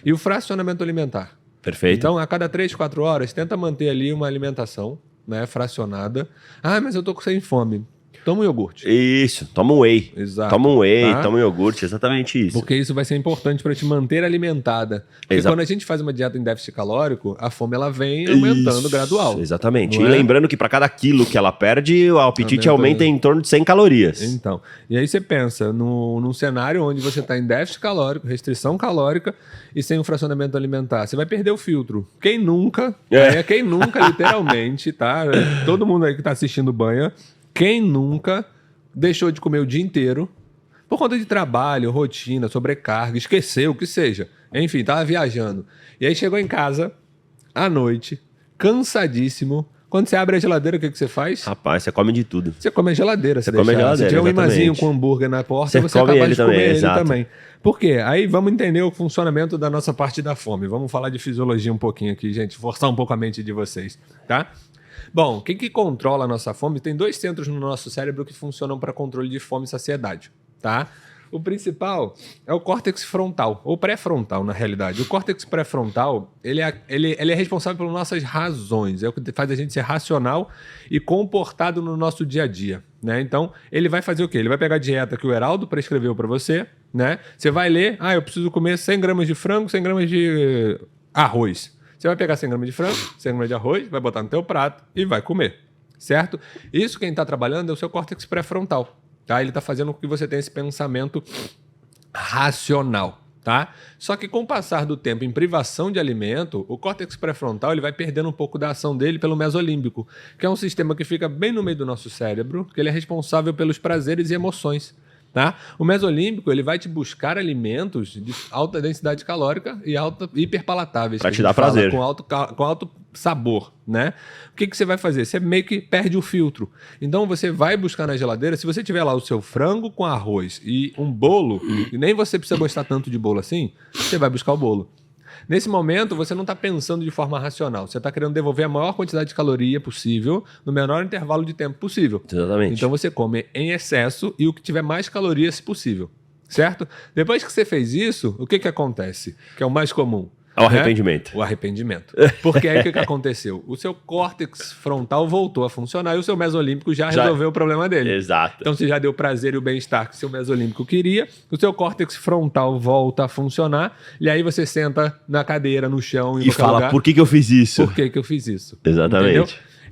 E o fracionamento alimentar. Perfeito. Então, a cada 3, 4 horas, tenta manter ali uma alimentação, né, fracionada. Ah, mas eu tô sem fome. Toma um iogurte. Isso, toma um whey. Exato. Toma um whey, toma um iogurte, exatamente isso. Porque isso vai ser importante para te manter alimentada. Porque quando a gente faz uma dieta em déficit calórico, a fome ela vem aumentando gradual. Exatamente. E lembrando que para cada quilo que ela perde, o apetite aumenta em torno de 100 calorias. Então, e aí você pensa num cenário onde você está em déficit calórico, restrição calórica e sem um fracionamento alimentar. Você vai perder o filtro. Quem nunca, quem nunca literalmente, tá? Todo mundo aí que está assistindo banha, quem nunca deixou de comer o dia inteiro por conta de trabalho, rotina, sobrecarga, esqueceu, o que seja. Enfim, tava viajando. E aí chegou em casa, à noite, cansadíssimo. Quando você abre a geladeira, o que você faz? Rapaz, você come de tudo. Você come a geladeira. Você come a geladeira, se tiver um imazinho com hambúrguer na porta, você é capaz de comer ele também. Por quê? Aí vamos entender o funcionamento da nossa parte da fome. Vamos falar de fisiologia um pouquinho aqui, gente. Forçar um pouco a mente de vocês, tá? Bom, o que controla a nossa fome? Tem 2 centros no nosso cérebro que funcionam para controle de fome e saciedade, tá? O principal é o córtex frontal, ou pré-frontal, na realidade. O córtex pré-frontal, ele é responsável pelas nossas razões, é o que faz a gente ser racional e comportado no nosso dia a dia, né? Então, ele vai fazer o quê? Ele vai pegar a dieta que o Heraldo prescreveu para você, né? Você vai ler, eu preciso comer 100 gramas de frango, 100 gramas de arroz. Você vai pegar 100 gramas de frango, 100 gramas de arroz, vai botar no teu prato e vai comer, certo? Isso quem está trabalhando é o seu córtex pré-frontal, tá? Ele está fazendo com que você tenha esse pensamento racional, tá? Só que com o passar do tempo em privação de alimento, o córtex pré-frontal ele vai perdendo um pouco da ação dele pelo mesolímbico, que é um sistema que fica bem no meio do nosso cérebro, que ele é responsável pelos prazeres e emoções. Tá? O mesolímbico ele vai te buscar alimentos de alta densidade calórica e hiperpalatáveis. Para te dar prazer. Com alto sabor, né? O que você vai fazer? Você meio que perde o filtro. Então você vai buscar na geladeira, se você tiver lá o seu frango com arroz e um bolo, e nem você precisa gostar tanto de bolo assim, você vai buscar o bolo. Nesse momento, você não está pensando de forma racional. Você está querendo devolver a maior quantidade de caloria possível no menor intervalo de tempo possível. Exatamente. Então você come em excesso e o que tiver mais calorias se possível. Certo? Depois que você fez isso, o que acontece? Que é o mais comum. O arrependimento. O arrependimento. Porque aí o que aconteceu? O seu córtex frontal voltou a funcionar e o seu mesolímbico já resolveu o problema dele. Exato. Então você já deu o prazer e o bem-estar que o seu mesolímbico queria, o seu córtex frontal volta a funcionar e aí você senta na cadeira, no chão, e fala, lugar, por que eu fiz isso? Por que eu fiz isso? Exatamente. Entendeu?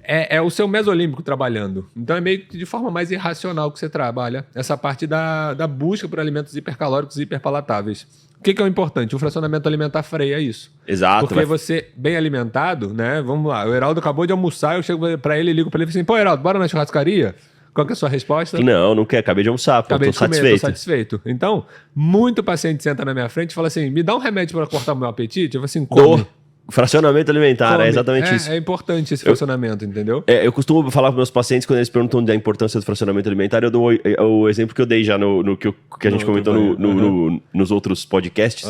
É o seu mesolímbico trabalhando. Então é meio que de forma mais irracional que você trabalha essa parte da busca por alimentos hipercalóricos e hiperpalatáveis. O que é o importante? O fracionamento alimentar freia isso. Exato. Porque você, bem alimentado, né? Vamos lá, o Heraldo acabou de almoçar, eu chego pra ele e ligo pra ele e falo assim, pô, Heraldo, bora na churrascaria? Qual que é a sua resposta? Não quer. Acabei de almoçar, pô, Acabei tô de comer, satisfeito. tô satisfeito. Então, muito paciente senta na minha frente e fala assim, me dá um remédio para cortar o meu apetite? Eu falo assim, come. Fracionamento alimentar, Come. é exatamente isso. É importante esse fracionamento, entendeu? Eu costumo falar para meus pacientes, quando eles perguntam da importância do fracionamento alimentar, eu dou o exemplo que eu dei já no que a gente comentou nos outros podcasts,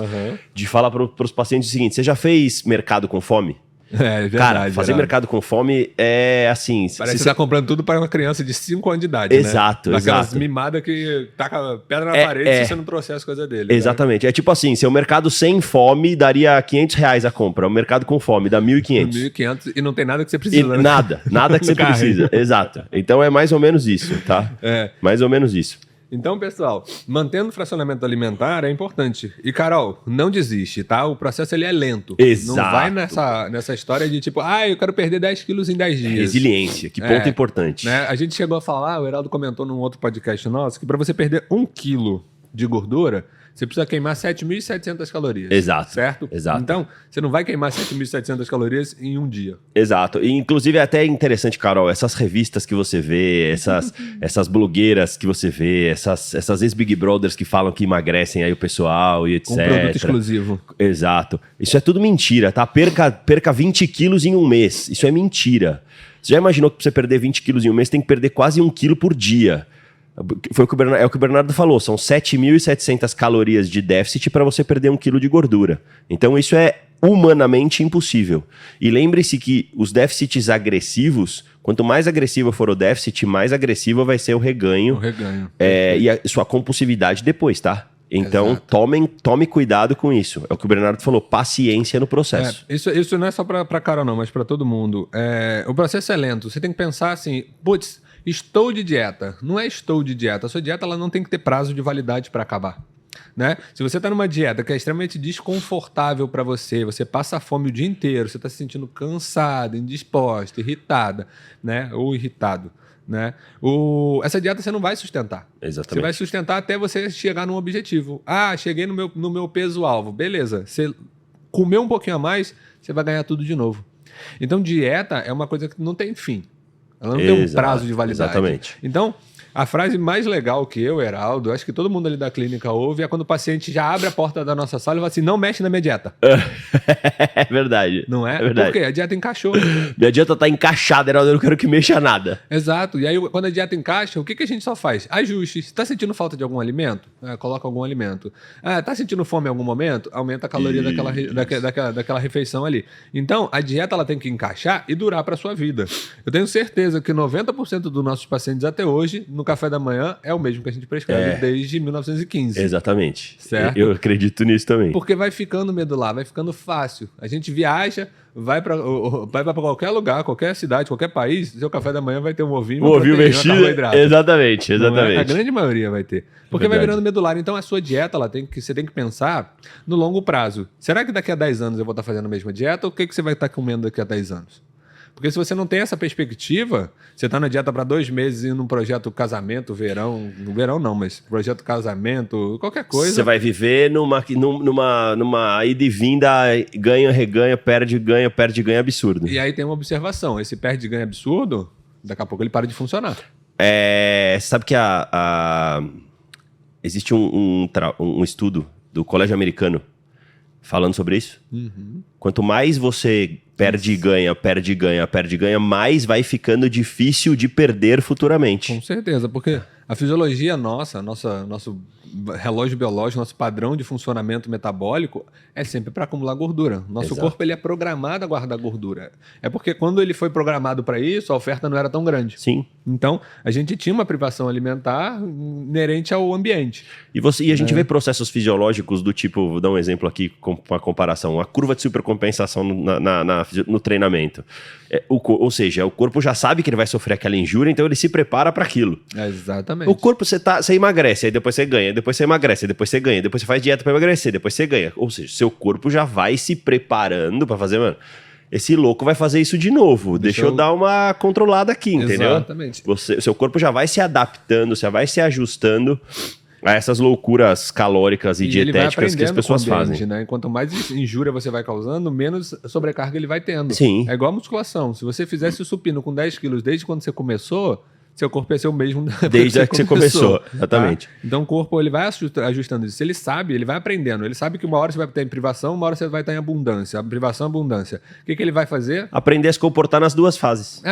de falar para os pacientes o seguinte, você já fez mercado com fome? É verdade. Cara, fazer mercado com fome é assim... Parece que você tá comprando tudo para uma criança de 5 anos de idade, exato, né? Daquelas exato. mimadas que taca pedra na parede se você não trouxer as coisas dele. Exatamente. Né? É tipo assim, seu mercado sem fome daria R$500 a compra. O mercado com fome dá R$1.500. 1.500 e não tem nada que você precisa, né? Nada que você precisa. Exato. Então é mais ou menos isso, tá? Mais ou menos isso. Então, pessoal, mantendo o fracionamento alimentar é importante. E, Carol, não desiste, tá? O processo ele é lento. Exato. Não vai nessa história de tipo, eu quero perder 10 quilos em 10 dias. Resiliência, que ponto importante. Né? A gente chegou a falar, o Heraldo comentou num outro podcast nosso, que para você perder 1 quilo de gordura, você precisa queimar 7.700 calorias. Exato. Certo? Exato. Então, você não vai queimar 7.700 calorias em um dia. Exato. E, inclusive, é até interessante, Carol, essas revistas que você vê, essas blogueiras que você vê, essas ex-Big Brothers que falam que emagrecem aí o pessoal e etc. Com produto exclusivo. Exato. Isso é tudo mentira, tá? Perca 20 quilos em um mês. Isso é mentira. Você já imaginou que pra você perder 20 quilos em um mês, tem que perder quase 1 quilo por dia? Foi o que o Bernardo falou, são 7.700 calorias de déficit para você perder 1 quilo de gordura. Então isso é humanamente impossível. E lembre-se que os déficits agressivos, quanto mais agressivo for o déficit, mais agressivo vai ser o reganho. E a sua compulsividade depois, tá? Então tome cuidado com isso. É o que o Bernardo falou, paciência no processo. Isso não é só para Carol não, mas para todo mundo. O processo é lento. Você tem que pensar assim, putz, estou de dieta. Não é estou de dieta. A sua dieta ela não tem que ter prazo de validade para acabar. Né? Se você está numa dieta que é extremamente desconfortável para você, você passa fome o dia inteiro, você está se sentindo cansada, indisposta, irritada, né? Ou irritado. Né? Essa dieta você não vai sustentar. Exatamente. Você vai sustentar até você chegar num objetivo. Cheguei no meu peso-alvo. Beleza. Você comer um pouquinho a mais, você vai ganhar tudo de novo. Então, dieta é uma coisa que não tem fim. Ela não tem um prazo de validade. Exatamente. Então, a frase mais legal que eu, Heraldo, acho que todo mundo ali da clínica ouve, é quando o paciente já abre a porta da nossa sala e fala assim, não mexe na minha dieta. É verdade. Não é? É verdade. Por quê? A dieta encaixou. Minha dieta tá encaixada, Heraldo, eu não quero que mexa nada. Exato. E aí, quando a dieta encaixa, o que a gente só faz? Ajuste. Você tá sentindo falta de algum alimento? Coloca algum alimento. Tá sentindo fome em algum momento? Aumenta a caloria daquela refeição ali. Então, a dieta ela tem que encaixar e durar para sua vida. Eu tenho certeza que 90% dos nossos pacientes até hoje, no café da manhã, é o mesmo que a gente prescreve desde 1915. Exatamente. Certo? Eu acredito nisso também. Porque vai ficando medular, vai ficando fácil. A gente viaja, vai para qualquer lugar, qualquer cidade, qualquer país, seu café da manhã vai ter um ovinho, um ovinho mexido. Exatamente. A grande maioria vai ter. Porque vai virando medular. Então a sua dieta, você tem que pensar no longo prazo. Será que daqui a 10 anos eu vou estar fazendo a mesma dieta ou o que você vai estar comendo daqui a 10 anos? Porque se você não tem essa perspectiva, você tá na dieta para 2 meses e num projeto casamento, verão, no verão não, mas projeto casamento, qualquer coisa. Você vai viver numa ida e vinda, ganha, reganha, perde, ganha absurdo. E aí tem uma observação, esse perde e ganha absurdo, daqui a pouco ele para de funcionar. Sabe que existe um estudo do Colégio Americano falando sobre isso? Quanto mais você perde e ganha, mais vai ficando difícil de perder futuramente. Com certeza, porque a fisiologia nosso relógio biológico, nosso padrão de funcionamento metabólico é sempre para acumular gordura. Nosso Exato. corpo ele é programado a guardar gordura. É porque quando ele foi programado para isso, a oferta não era tão grande. Sim. Então, a gente tinha uma privação alimentar inerente ao ambiente. E a gente vê processos fisiológicos do tipo, vou dar um exemplo aqui com uma comparação, a curva de supercompensação no treinamento. Ou seja, o corpo já sabe que ele vai sofrer aquela injúria, então ele se prepara para aquilo. Exatamente. O corpo, você emagrece, aí depois você ganha, depois você emagrece, aí depois você ganha, depois você faz dieta para emagrecer, depois você ganha. Ou seja, seu corpo já vai se preparando para fazer, mano, esse louco vai fazer isso de novo. Deixa eu dar uma controlada aqui, entendeu? Exatamente. Seu corpo já vai se adaptando, já vai se ajustando a essas loucuras calóricas e dietéticas que as pessoas fazem. Né? Quanto mais injúria você vai causando, menos sobrecarga ele vai tendo. Sim. É igual a musculação. Se você fizesse o supino com 10 quilos desde quando você começou, seu corpo ia ser o mesmo desde que você começou. Exatamente. Tá? Então o corpo ele vai ajustando isso. Ele sabe, ele vai aprendendo. Ele sabe que uma hora você vai estar em privação, uma hora você vai estar em abundância. Privação, abundância. O que ele vai fazer? Aprender a se comportar nas duas fases.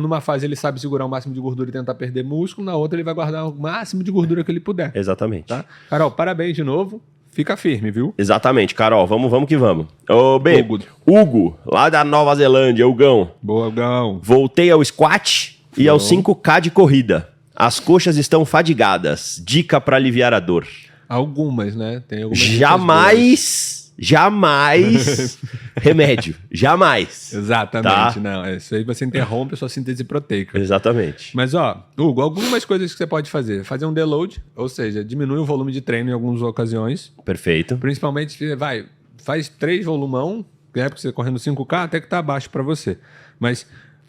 Numa fase ele sabe segurar o máximo de gordura e tentar perder músculo, na outra ele vai guardar o máximo de gordura que ele puder. Exatamente. Tá? Carol, parabéns de novo. Fica firme, viu? Exatamente, Carol. Vamos que vamos. Ô, B, Hugo, lá da Nova Zelândia, Hugão. Boa, Hugão. Voltei ao squat e ao 5K de corrida. As coxas estão fadigadas. Dica para aliviar a dor. Algumas, né? Tem algumas Jamais remédio. Jamais. Exatamente. Tá? Não, isso aí você interrompe a sua síntese proteica. Exatamente. Mas, ó, Hugo, algumas coisas que você pode fazer. Fazer um deload, ou seja, diminui o volume de treino em algumas ocasiões. Perfeito. Principalmente, faz 3 volumão, né? Porque você correndo 5K até que tá abaixo para você. Mas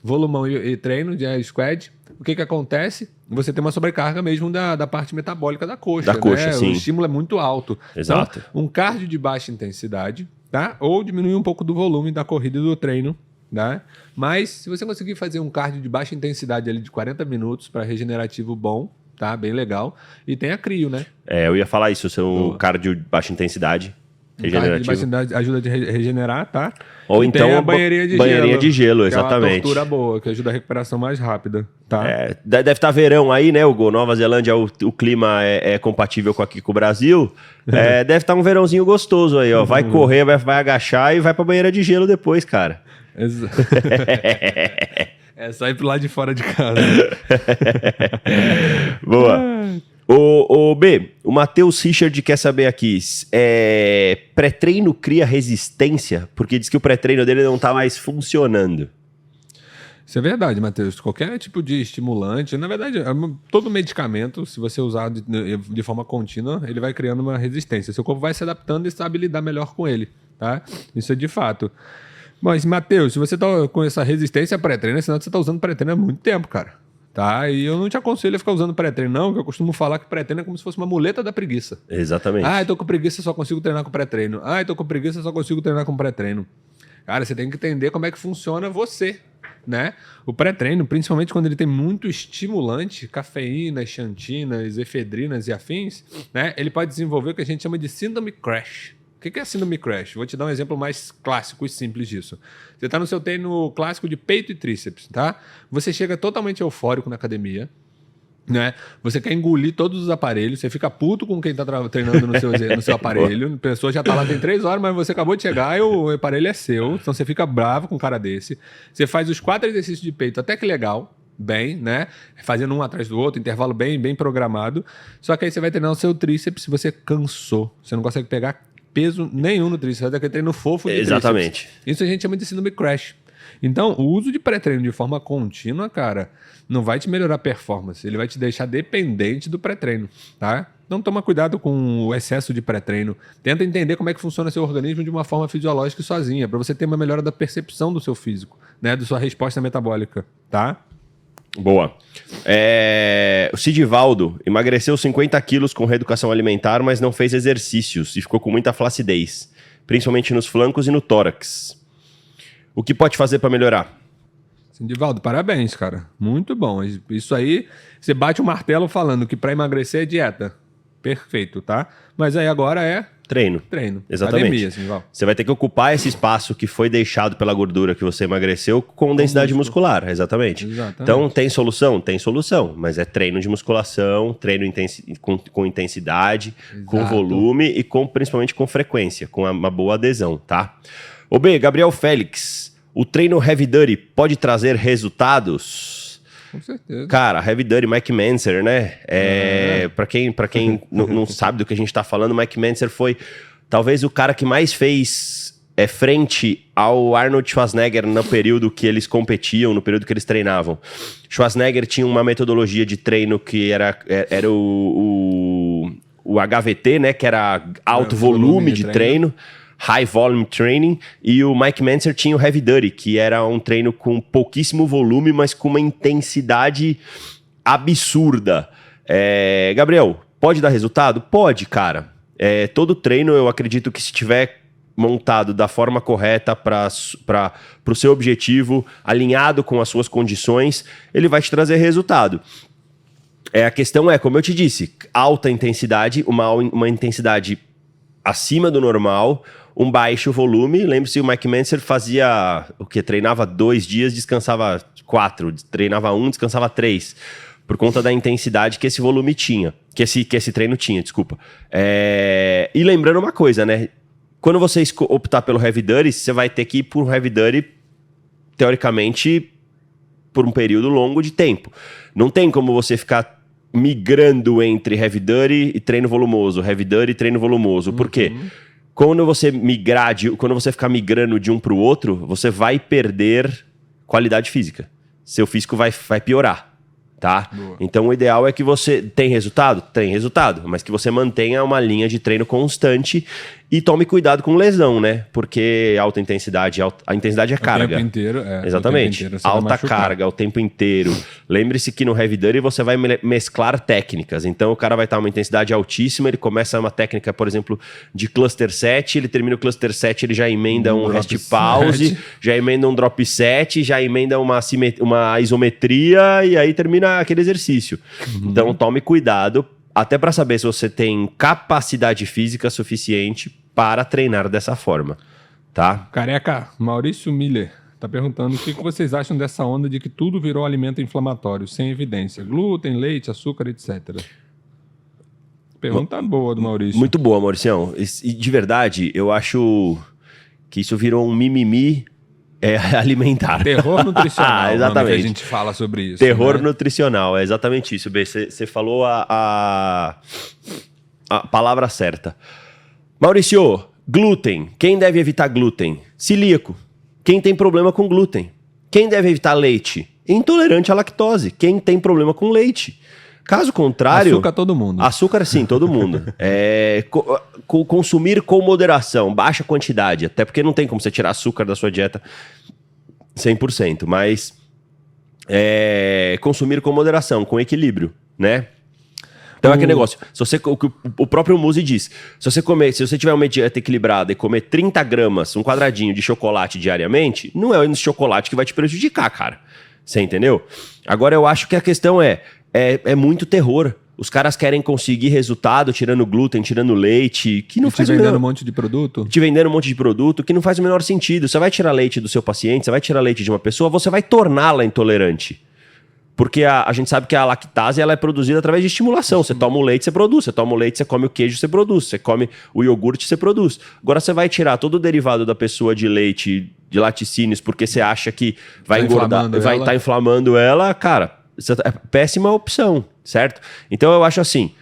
volumão e treino de squad, o que acontece? Você tem uma sobrecarga mesmo da parte metabólica da coxa. Da coxa, né? sim. O estímulo é muito alto. Exato. Então, um cardio de baixa intensidade, tá? Ou diminuir um pouco do volume da corrida e do treino, tá? Mas se você conseguir fazer um cardio de baixa intensidade ali de 40 minutos para regenerativo bom, tá? Bem legal. E tem a crio, né? Eu ia falar isso, seu cardio de baixa intensidade. Regenerativo. De baixa intensidade ajuda a regenerar, tá? Ou e então tem a banheirinha de gelo, exatamente. Que é uma tortura boa, que ajuda a recuperação mais rápida, tá? Deve estar verão aí, né, Hugo? Nova Zelândia, o clima é compatível aqui com o Brasil. Deve estar um verãozinho gostoso aí, ó. Vai correr, vai agachar e vai pra banheira de gelo depois, cara. É só ir pro lado de fora de casa. Boa. O B, o Matheus Richard quer saber aqui, pré-treino cria resistência? Porque diz que o pré-treino dele não tá mais funcionando. Isso é verdade, Matheus. Qualquer tipo de estimulante, na verdade, todo medicamento, se você usar de forma contínua, ele vai criando uma resistência. Seu corpo vai se adaptando e sabe lidar melhor com ele, tá? Isso é de fato. Mas, Matheus, se você tá com essa resistência a pré-treino, é sinal que você tá usando pré-treino há muito tempo, cara. Tá? E eu não te aconselho a ficar usando pré-treino, não, que eu costumo falar que pré-treino é como se fosse uma muleta da preguiça. Exatamente. Eu tô com preguiça, só consigo treinar com pré-treino. Eu tô com preguiça, só consigo treinar com pré-treino. Cara, você tem que entender como é que funciona você, né? O pré-treino, principalmente quando ele tem muito estimulante, cafeína, xantinas, efedrinas e afins, né? Ele pode desenvolver o que a gente chama de síndrome crash. O que é síndrome crash? Vou te dar um exemplo mais clássico e simples disso. Você está no seu treino clássico de peito e tríceps, tá? Você chega totalmente eufórico na academia, né? Você quer engolir todos os aparelhos, você fica puto com quem está treinando no seu aparelho. A pessoa já está lá tem 3 horas, mas você acabou de chegar e o aparelho é seu. Então você fica bravo com um cara desse. Você faz os 4 exercícios de peito, até que legal. Bem, né? Fazendo um atrás do outro, intervalo bem programado. Só que aí você vai treinar o seu tríceps e você cansou. Você não consegue pegar peso nenhum no tríceps, vai aquele treino fofo de Exatamente. Tríceps. Isso a gente chama de síndrome crash. Então, o uso de pré-treino de forma contínua, cara, não vai te melhorar a performance, ele vai te deixar dependente do pré-treino, tá? Então toma cuidado com o excesso de pré-treino. Tenta entender como é que funciona seu organismo de uma forma fisiológica e sozinha, para você ter uma melhora da percepção do seu físico, né? Da sua resposta metabólica, tá? Boa. O Sidivaldo emagreceu 50 quilos com reeducação alimentar, mas não fez exercícios e ficou com muita flacidez, principalmente nos flancos e no tórax. O que pode fazer para melhorar? Sindivaldo, parabéns, cara. Muito bom. Isso aí, você bate o martelo falando que para emagrecer é dieta. Perfeito, tá? Mas aí agora é Treino. Exatamente. Academia, Sindivaldo. Você vai ter que ocupar esse espaço que foi deixado pela gordura que você emagreceu com densidade muscular. Exatamente. Então, tem solução? Tem solução. Mas é treino de musculação, treino com intensidade, com volume e principalmente com frequência, com uma boa adesão, tá? Gabriel Félix, o treino Heavy Duty pode trazer resultados? Com certeza. Cara, Heavy Duty, Mike Mentzer, né? Pra quem não sabe do que a gente tá falando, Mike Mentzer foi talvez o cara que mais fez frente ao Arnold Schwarzenegger no período que eles competiam, no período que eles treinavam. Schwarzenegger tinha uma metodologia de treino que era o HVT, né? Que era alto volume de treino. High Volume Training, e o Mike Mentzer tinha o Heavy Duty, que era um treino com pouquíssimo volume, mas com uma intensidade absurda. Gabriel, pode dar resultado? Pode, cara. Todo treino, eu acredito que se tiver montado da forma correta para o seu objetivo, alinhado com as suas condições, ele vai te trazer resultado. A questão como eu te disse, alta intensidade, uma intensidade acima do normal, um baixo volume. Lembre-se, o Mike Mentzer fazia o que? Treinava 2 dias, descansava 4, treinava 1, descansava 3, por conta da intensidade que esse volume tinha, que esse treino tinha, desculpa. E lembrando uma coisa, né? Quando você optar pelo Heavy Duty, você vai ter que ir por Heavy Duty, teoricamente, por um período longo de tempo. Não tem como você ficar migrando entre Heavy Duty e treino volumoso, Heavy Duty e treino volumoso. Por quê? Quando você ficar migrando de um para o outro, você vai perder qualidade física. Seu físico vai piorar, tá? Boa. Então o ideal é que você... Tem resultado? Tem resultado, mas que você mantenha uma linha de treino constante e tome cuidado com lesão, né? Porque alta intensidade, a intensidade é carga. O tempo inteiro, Exatamente. Alta carga o tempo inteiro. Lembre-se que no Heavy Duty você vai mesclar técnicas. Então o cara vai estar uma intensidade altíssima, ele começa uma técnica, por exemplo, de cluster set, ele termina o cluster set, ele já emenda um rest pause, já emenda um drop set, já emenda uma isometria e aí termina aquele exercício. Então tome cuidado, até para saber se você tem capacidade física suficiente para treinar dessa forma, tá? Careca, Maurício Miller tá perguntando o que vocês acham dessa onda de que tudo virou alimento inflamatório, sem evidência. Glúten, leite, açúcar, etc. Pergunta boa do Maurício. Muito boa, Mauricião. E de verdade, eu acho que isso virou um mimimi alimentar. Terror nutricional. Exatamente. Que a gente fala sobre isso. Terror nutricional, é exatamente isso. Você falou a palavra certa. Maurício, glúten. Quem deve evitar glúten? Celíaco. Quem tem problema com glúten? Quem deve evitar leite? Intolerante à lactose. Quem tem problema com leite? Caso contrário... Açúcar todo mundo. Açúcar sim, todo mundo. Consumir com moderação, baixa quantidade. Até porque não tem como você tirar açúcar da sua dieta 100%. Mas consumir com moderação, com equilíbrio, né? Então é aquele negócio, o próprio Musi diz, se você tiver uma dieta equilibrada e comer 30 gramas, um quadradinho de chocolate diariamente, não é esse chocolate que vai te prejudicar, cara. Você entendeu? Agora eu acho que a questão é muito terror. Os caras querem conseguir resultado tirando glúten, tirando leite, que não faz o menor... Te vendendo um monte de produto? Te vendendo um monte de produto que não faz o menor sentido. Você vai tirar leite do seu paciente, você vai tirar leite de uma pessoa, você vai torná-la intolerante. Porque a gente sabe que a lactase ela é produzida através de estimulação. Você toma o leite, você produz. Você toma o leite, você come o queijo, você produz. Você come o iogurte, você produz. Agora você vai tirar todo o derivado da pessoa de leite, de laticínios, porque você acha que vai engordar, vai estar inflamando ela. Cara, é péssima opção, certo? Então eu acho assim,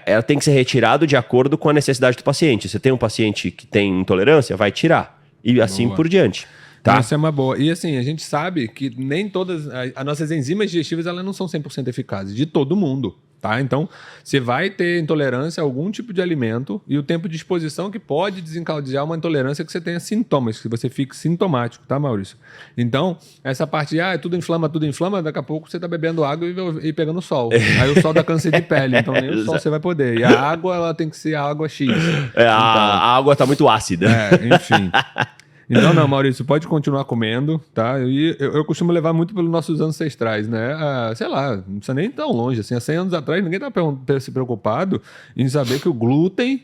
ela tem que ser retirado de acordo com a necessidade do paciente. Você tem um paciente que tem intolerância, vai tirar. E assim por diante. Tá. Isso é uma boa. E assim, a gente sabe que nem todas... As nossas enzimas digestivas elas não são 100% eficazes, de todo mundo. tá? Então, você vai ter intolerância a algum tipo de alimento e o tempo de exposição que pode desencadear uma intolerância que você tenha sintomas, que você fique sintomático, tá, Maurício? Então, essa parte de, tudo inflama, daqui a pouco você tá bebendo água e pegando sol. Aí o sol dá câncer de pele, então nem o sol você vai poder. E a água, ela tem que ser a água X. A água tá muito ácida. Enfim. Então, não, Maurício, pode continuar comendo, tá? E eu costumo levar muito pelos nossos ancestrais, né? Sei lá, não precisa nem tão longe, assim. Há 100 anos atrás, ninguém estava se preocupado em saber que o glúten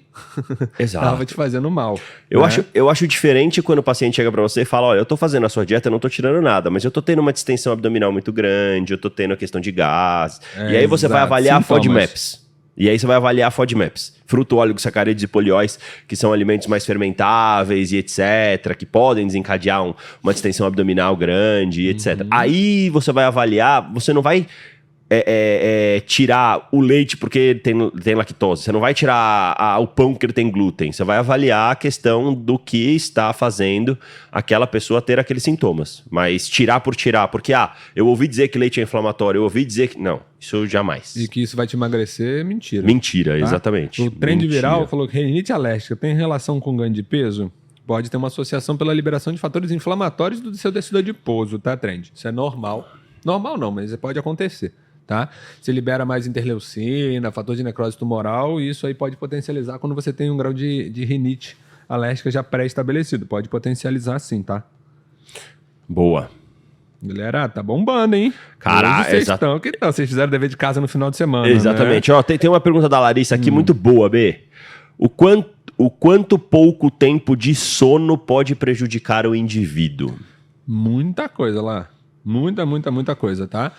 estava te fazendo mal. Eu acho diferente quando o paciente chega pra você e fala, olha, eu tô fazendo a sua dieta, eu não tô tirando nada, mas eu tô tendo uma distensão abdominal muito grande, eu tô tendo a questão de gás. E aí você vai avaliar a FODMAPs. E aí você vai avaliar a FODMAPs. Fruto, óleo, sacarídeos e polióis, que são alimentos mais fermentáveis e etc., que podem desencadear uma distensão abdominal grande e etc. Aí você vai avaliar, você não vai tirar o leite porque tem lactose. Você não vai tirar o pão porque ele tem glúten. Você vai avaliar a questão do que está fazendo aquela pessoa ter aqueles sintomas. Mas tirar por tirar, porque eu ouvi dizer que leite é inflamatório, eu ouvi dizer que... Não, isso jamais. E que isso vai te emagrecer, mentira. Mentira, tá? exatamente. O trend viral falou que rinite alérgica tem relação com ganho de peso? Pode ter uma associação pela liberação de fatores inflamatórios do seu tecido adiposo, tá, trend? Isso é normal. Normal não, mas pode acontecer. Tá? Se libera mais interleucina, fator de necrose tumoral, e isso aí pode potencializar quando você tem um grau de rinite alérgica já pré-estabelecido. Pode potencializar sim, tá? Boa. Galera, tá bombando, hein? Caralho, vocês fizeram dever de casa no final de semana, exatamente. Né? Ó, tem uma pergunta da Larissa aqui muito boa, B. O quanto pouco tempo de sono pode prejudicar o indivíduo? Muita coisa lá. Muita coisa, tá?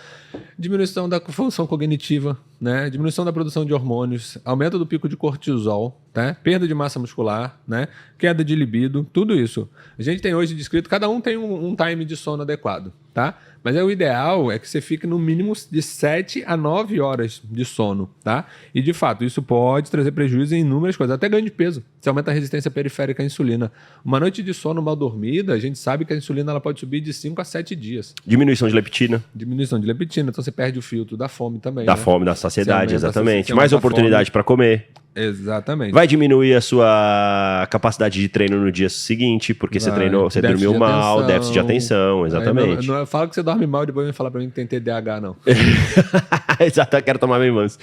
Diminuição da função cognitiva, né? Diminuição da produção de hormônios, aumento do pico de cortisol, tá? Perda de massa muscular, né? Queda de libido, tudo isso. A gente tem hoje descrito, cada um tem um time de sono adequado, tá? Mas o ideal é que você fique no mínimo de 7 a 9 horas de sono, tá? E de fato, isso pode trazer prejuízo em inúmeras coisas, até ganho de peso. Você aumenta a resistência periférica à insulina. Uma noite de sono mal dormida, a gente sabe que a insulina ela pode subir de 5 a 7 dias. Diminuição de leptina. Diminuição de leptina, então você perde o filtro da fome também. Da fome, da saciedade, exatamente. Mais a oportunidade para comer. Exatamente. Vai diminuir a sua capacidade de treino no dia seguinte, porque você treinou, você dormiu mal, déficit de atenção, exatamente. Não fala que você dorme mal e depois vem falar pra mim que tem TDAH, não. Exato, eu quero tomar bem manso.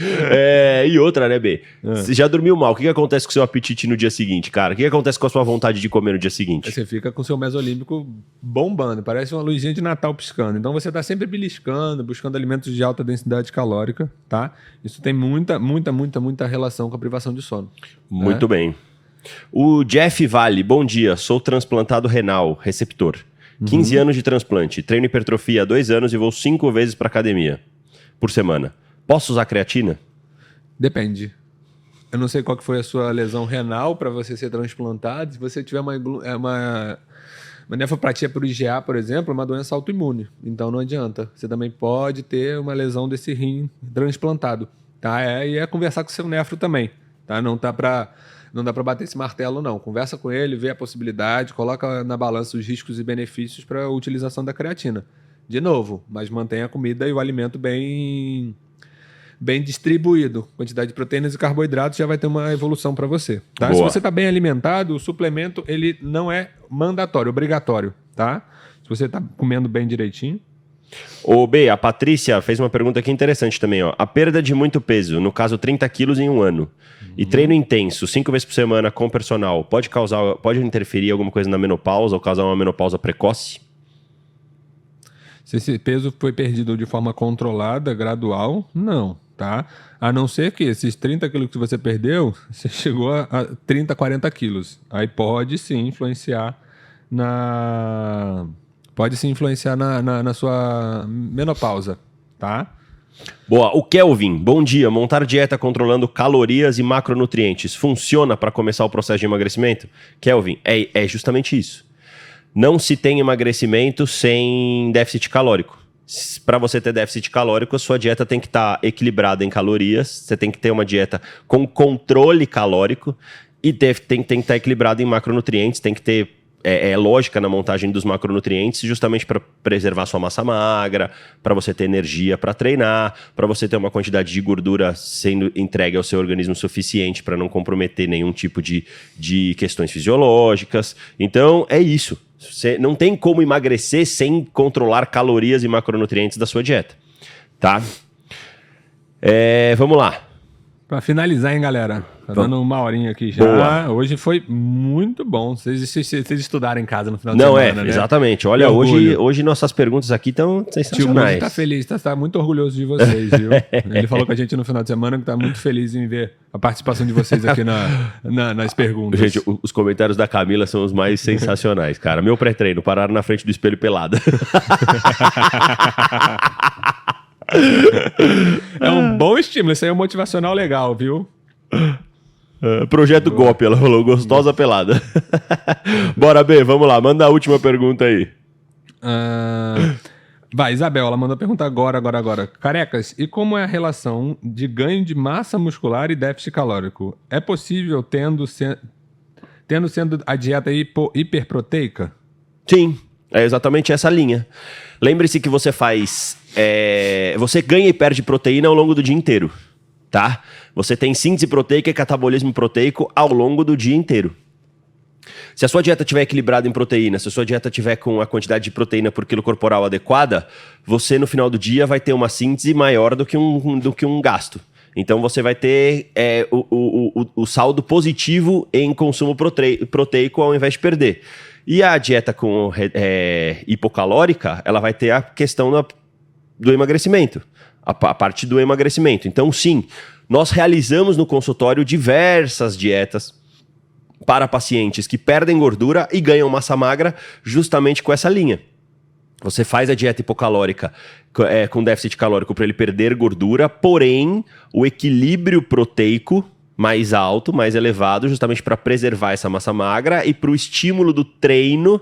E outra, né, B? Você já dormiu mal, o que acontece com o seu apetite no dia seguinte, cara? O que acontece com a sua vontade de comer no dia seguinte? Você fica com o seu mesolímbico bombando, parece uma luzinha de Natal piscando. Então você tá sempre beliscando, buscando alimentos de alta densidade calórica, tá? Isso tem muita relação com a privação de sono. Muito bem. O Jeff Vale, bom dia, sou transplantado renal, receptor. 15 anos de transplante, treino hipertrofia há 2 anos e vou 5 vezes para academia por semana. Posso usar creatina? Depende. Eu não sei qual que foi a sua lesão renal para você ser transplantado. Se você tiver uma nefropatia por IgA, por exemplo, é uma doença autoimune. Então não adianta. Você também pode ter uma lesão desse rim transplantado. Tá? E é conversar com o seu nefro também. Tá? Não dá para bater esse martelo, não. Conversa com ele, vê a possibilidade, coloca na balança os riscos e benefícios para a utilização da creatina. De novo, mas mantenha a comida e o alimento bem distribuído. Quantidade de proteínas e carboidratos já vai ter uma evolução para você. Tá? Se você está bem alimentado, o suplemento ele não é mandatório, obrigatório. Tá? Se você está comendo bem direitinho. Ô, B, a Patrícia fez uma pergunta aqui interessante também, ó. A perda de muito peso, no caso 30 quilos em 1 ano, e treino intenso, 5 vezes por semana com personal, pode interferir alguma coisa na menopausa ou causar uma menopausa precoce? Se esse peso foi perdido de forma controlada, gradual, não, tá? A não ser que esses 30 quilos que você perdeu, você chegou a 30, 40 quilos. Aí pode sim influenciar na sua menopausa, tá? Boa. O Kelvin, bom dia. Montar dieta controlando calorias e macronutrientes funciona para começar o processo de emagrecimento? Kelvin, é justamente isso. Não se tem emagrecimento sem déficit calórico. Para você ter déficit calórico, a sua dieta tem que estar equilibrada em calorias, você tem que ter uma dieta com controle calórico e tem que estar equilibrada em macronutrientes, tem que ter é lógica na montagem dos macronutrientes, justamente para preservar sua massa magra, para você ter energia para treinar, para você ter uma quantidade de gordura sendo entregue ao seu organismo suficiente para não comprometer nenhum tipo de questões fisiológicas. Então, é isso. Você não tem como emagrecer sem controlar calorias e macronutrientes da sua dieta, tá? Vamos lá. Pra finalizar, hein, galera? Tá dando uma horinha aqui já. Boa. Hoje foi muito bom. Vocês estudaram em casa no final de semana, né? Exatamente. Olha, hoje nossas perguntas aqui estão sensacionais. Tio Muzi tá feliz, tá muito orgulhoso de vocês, viu? Ele falou com a gente no final de semana que tá muito feliz em ver a participação de vocês aqui nas perguntas. Gente, os comentários da Camila são os mais sensacionais, cara. Meu pré-treino, pararam na frente do espelho pelada. É um bom estímulo, isso aí é um motivacional legal, viu? Projeto Golpe, ela falou, gostosa pelada. Bora, B, vamos lá, manda a última pergunta aí. Vai, Isabel, ela mandou perguntar agora. Carecas, e como é a relação de ganho de massa muscular e déficit calórico? É possível tendo sendo a dieta hiperproteica? Sim, é exatamente essa linha. Lembre-se que você faz... você ganha e perde proteína ao longo do dia inteiro, tá? Você tem síntese proteica e catabolismo proteico ao longo do dia inteiro. Se a sua dieta estiver equilibrada em proteína, se a sua dieta estiver com a quantidade de proteína por quilo corporal adequada, você no final do dia vai ter uma síntese maior do que um gasto. Então você vai ter o saldo positivo em consumo proteico ao invés de perder. E a dieta hipocalórica, ela vai ter a questão do emagrecimento, a parte do emagrecimento. Então, sim, nós realizamos no consultório diversas dietas para pacientes que perdem gordura e ganham massa magra justamente com essa linha. Você faz a dieta hipocalórica com déficit calórico para ele perder gordura, porém o equilíbrio proteico mais alto, mais elevado, justamente para preservar essa massa magra e para o estímulo do treino,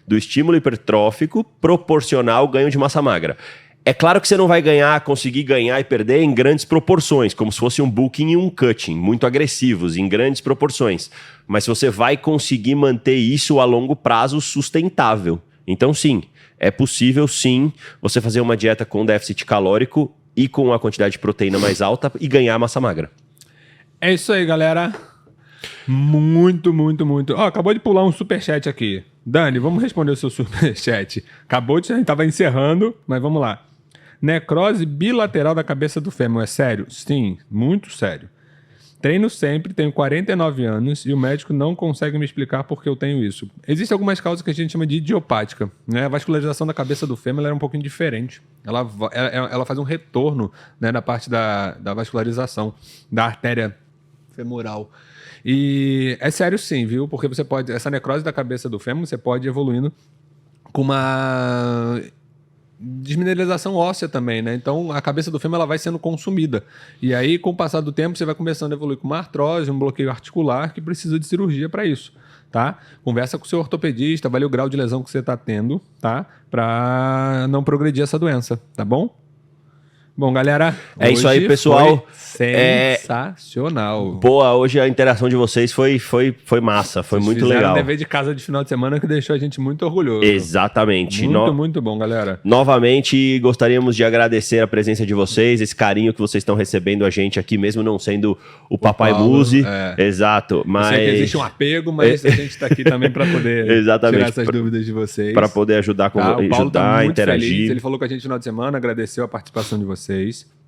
do estímulo hipertrófico, proporcionar ao ganho de massa magra. É claro que você não vai conseguir ganhar e perder em grandes proporções, como se fosse um bulking e um cutting, muito agressivos, em grandes proporções. Mas você vai conseguir manter isso a longo prazo sustentável. Então, sim, é possível, sim, você fazer uma dieta com déficit calórico e com a quantidade de proteína mais alta e ganhar massa magra. É isso aí, galera. Muito. Acabou de pular um superchat aqui. Dani, vamos responder o seu superchat. A gente tava encerrando, mas vamos lá. Necrose bilateral da cabeça do fêmur, é sério? Sim, muito sério. Treino sempre, tenho 49 anos e o médico não consegue me explicar por que eu tenho isso. Existem algumas causas que a gente chama de idiopática, né? A vascularização da cabeça do fêmur ela é um pouquinho diferente. Ela faz um retorno, né, na parte da vascularização da artéria femoral. E é sério sim, viu? Porque você pode... Essa necrose da cabeça do fêmur, você pode ir evoluindo com uma desmineralização óssea também, né? Então, a cabeça do fêmur ela vai sendo consumida. E aí, com o passar do tempo, você vai começando a evoluir com uma artrose, um bloqueio articular, que precisa de cirurgia para isso, tá? Conversa com o seu ortopedista, avalie o grau de lesão que você está tendo, tá? Para não progredir essa doença, tá bom? Bom, galera, é isso aí, pessoal. Sensacional. Boa, hoje a interação de vocês foi massa, foi muito legal. Um dever de casa de final de semana que deixou a gente muito orgulhoso. Exatamente. Muito bom, galera. Novamente, gostaríamos de agradecer a presença de vocês, esse carinho que vocês estão recebendo a gente aqui, mesmo não sendo o Papai Muzi. Exato, mas... Eu sei que existe um apego, mas a gente está aqui também para poder tirar essas dúvidas de vocês. Para poder ajudar, o Paulo tá muito interagir. Feliz. Ele falou com a gente no final de semana, agradeceu a participação de vocês.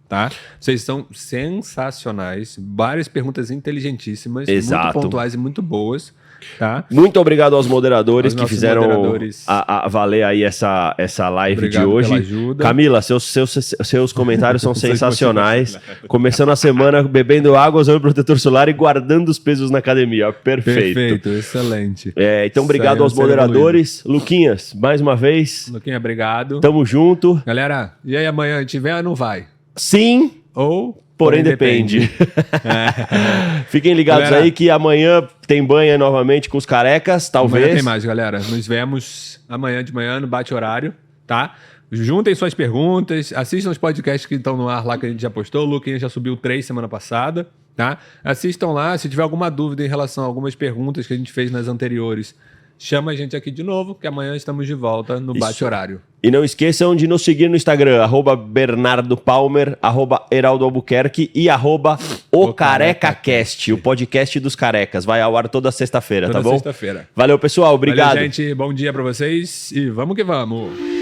Tá? Vocês são sensacionais, várias perguntas inteligentíssimas, muito pontuais e muito boas. Tá? Muito obrigado aos moderadores que fizeram a valer aí essa live obrigado de hoje. Pela ajuda. Camila, seus comentários são sensacionais. Começando a semana bebendo água, usando protetor solar e guardando os pesos na academia. Perfeito, excelente. Então, obrigado aos moderadores. Luquinhas, mais uma vez. Luquinha, obrigado. Tamo junto. Galera, e aí amanhã, tiver ou não vai? Sim, porém depende. Fiquem ligados, galera, aí que amanhã tem banha novamente com os carecas, talvez. Amanhã tem mais, galera. Nos vemos amanhã de manhã no Bate Horário, tá? Juntem suas perguntas, assistam os podcasts que estão no ar lá que a gente já postou. O Luquinha já subiu 3 semana passada, tá? Assistam lá, se tiver alguma dúvida em relação a algumas perguntas que a gente fez nas anteriores, chama a gente aqui de novo, que amanhã estamos de volta no bate-horário. E não esqueçam de nos seguir no Instagram, @BernardoPalmer, @HeraldoAlbuquerque e @OCarecaCast, o podcast dos carecas. Vai ao ar toda sexta-feira, tá bom? Toda sexta-feira. Valeu, pessoal. Obrigado. Valeu, gente. Bom dia pra vocês e vamos que vamos.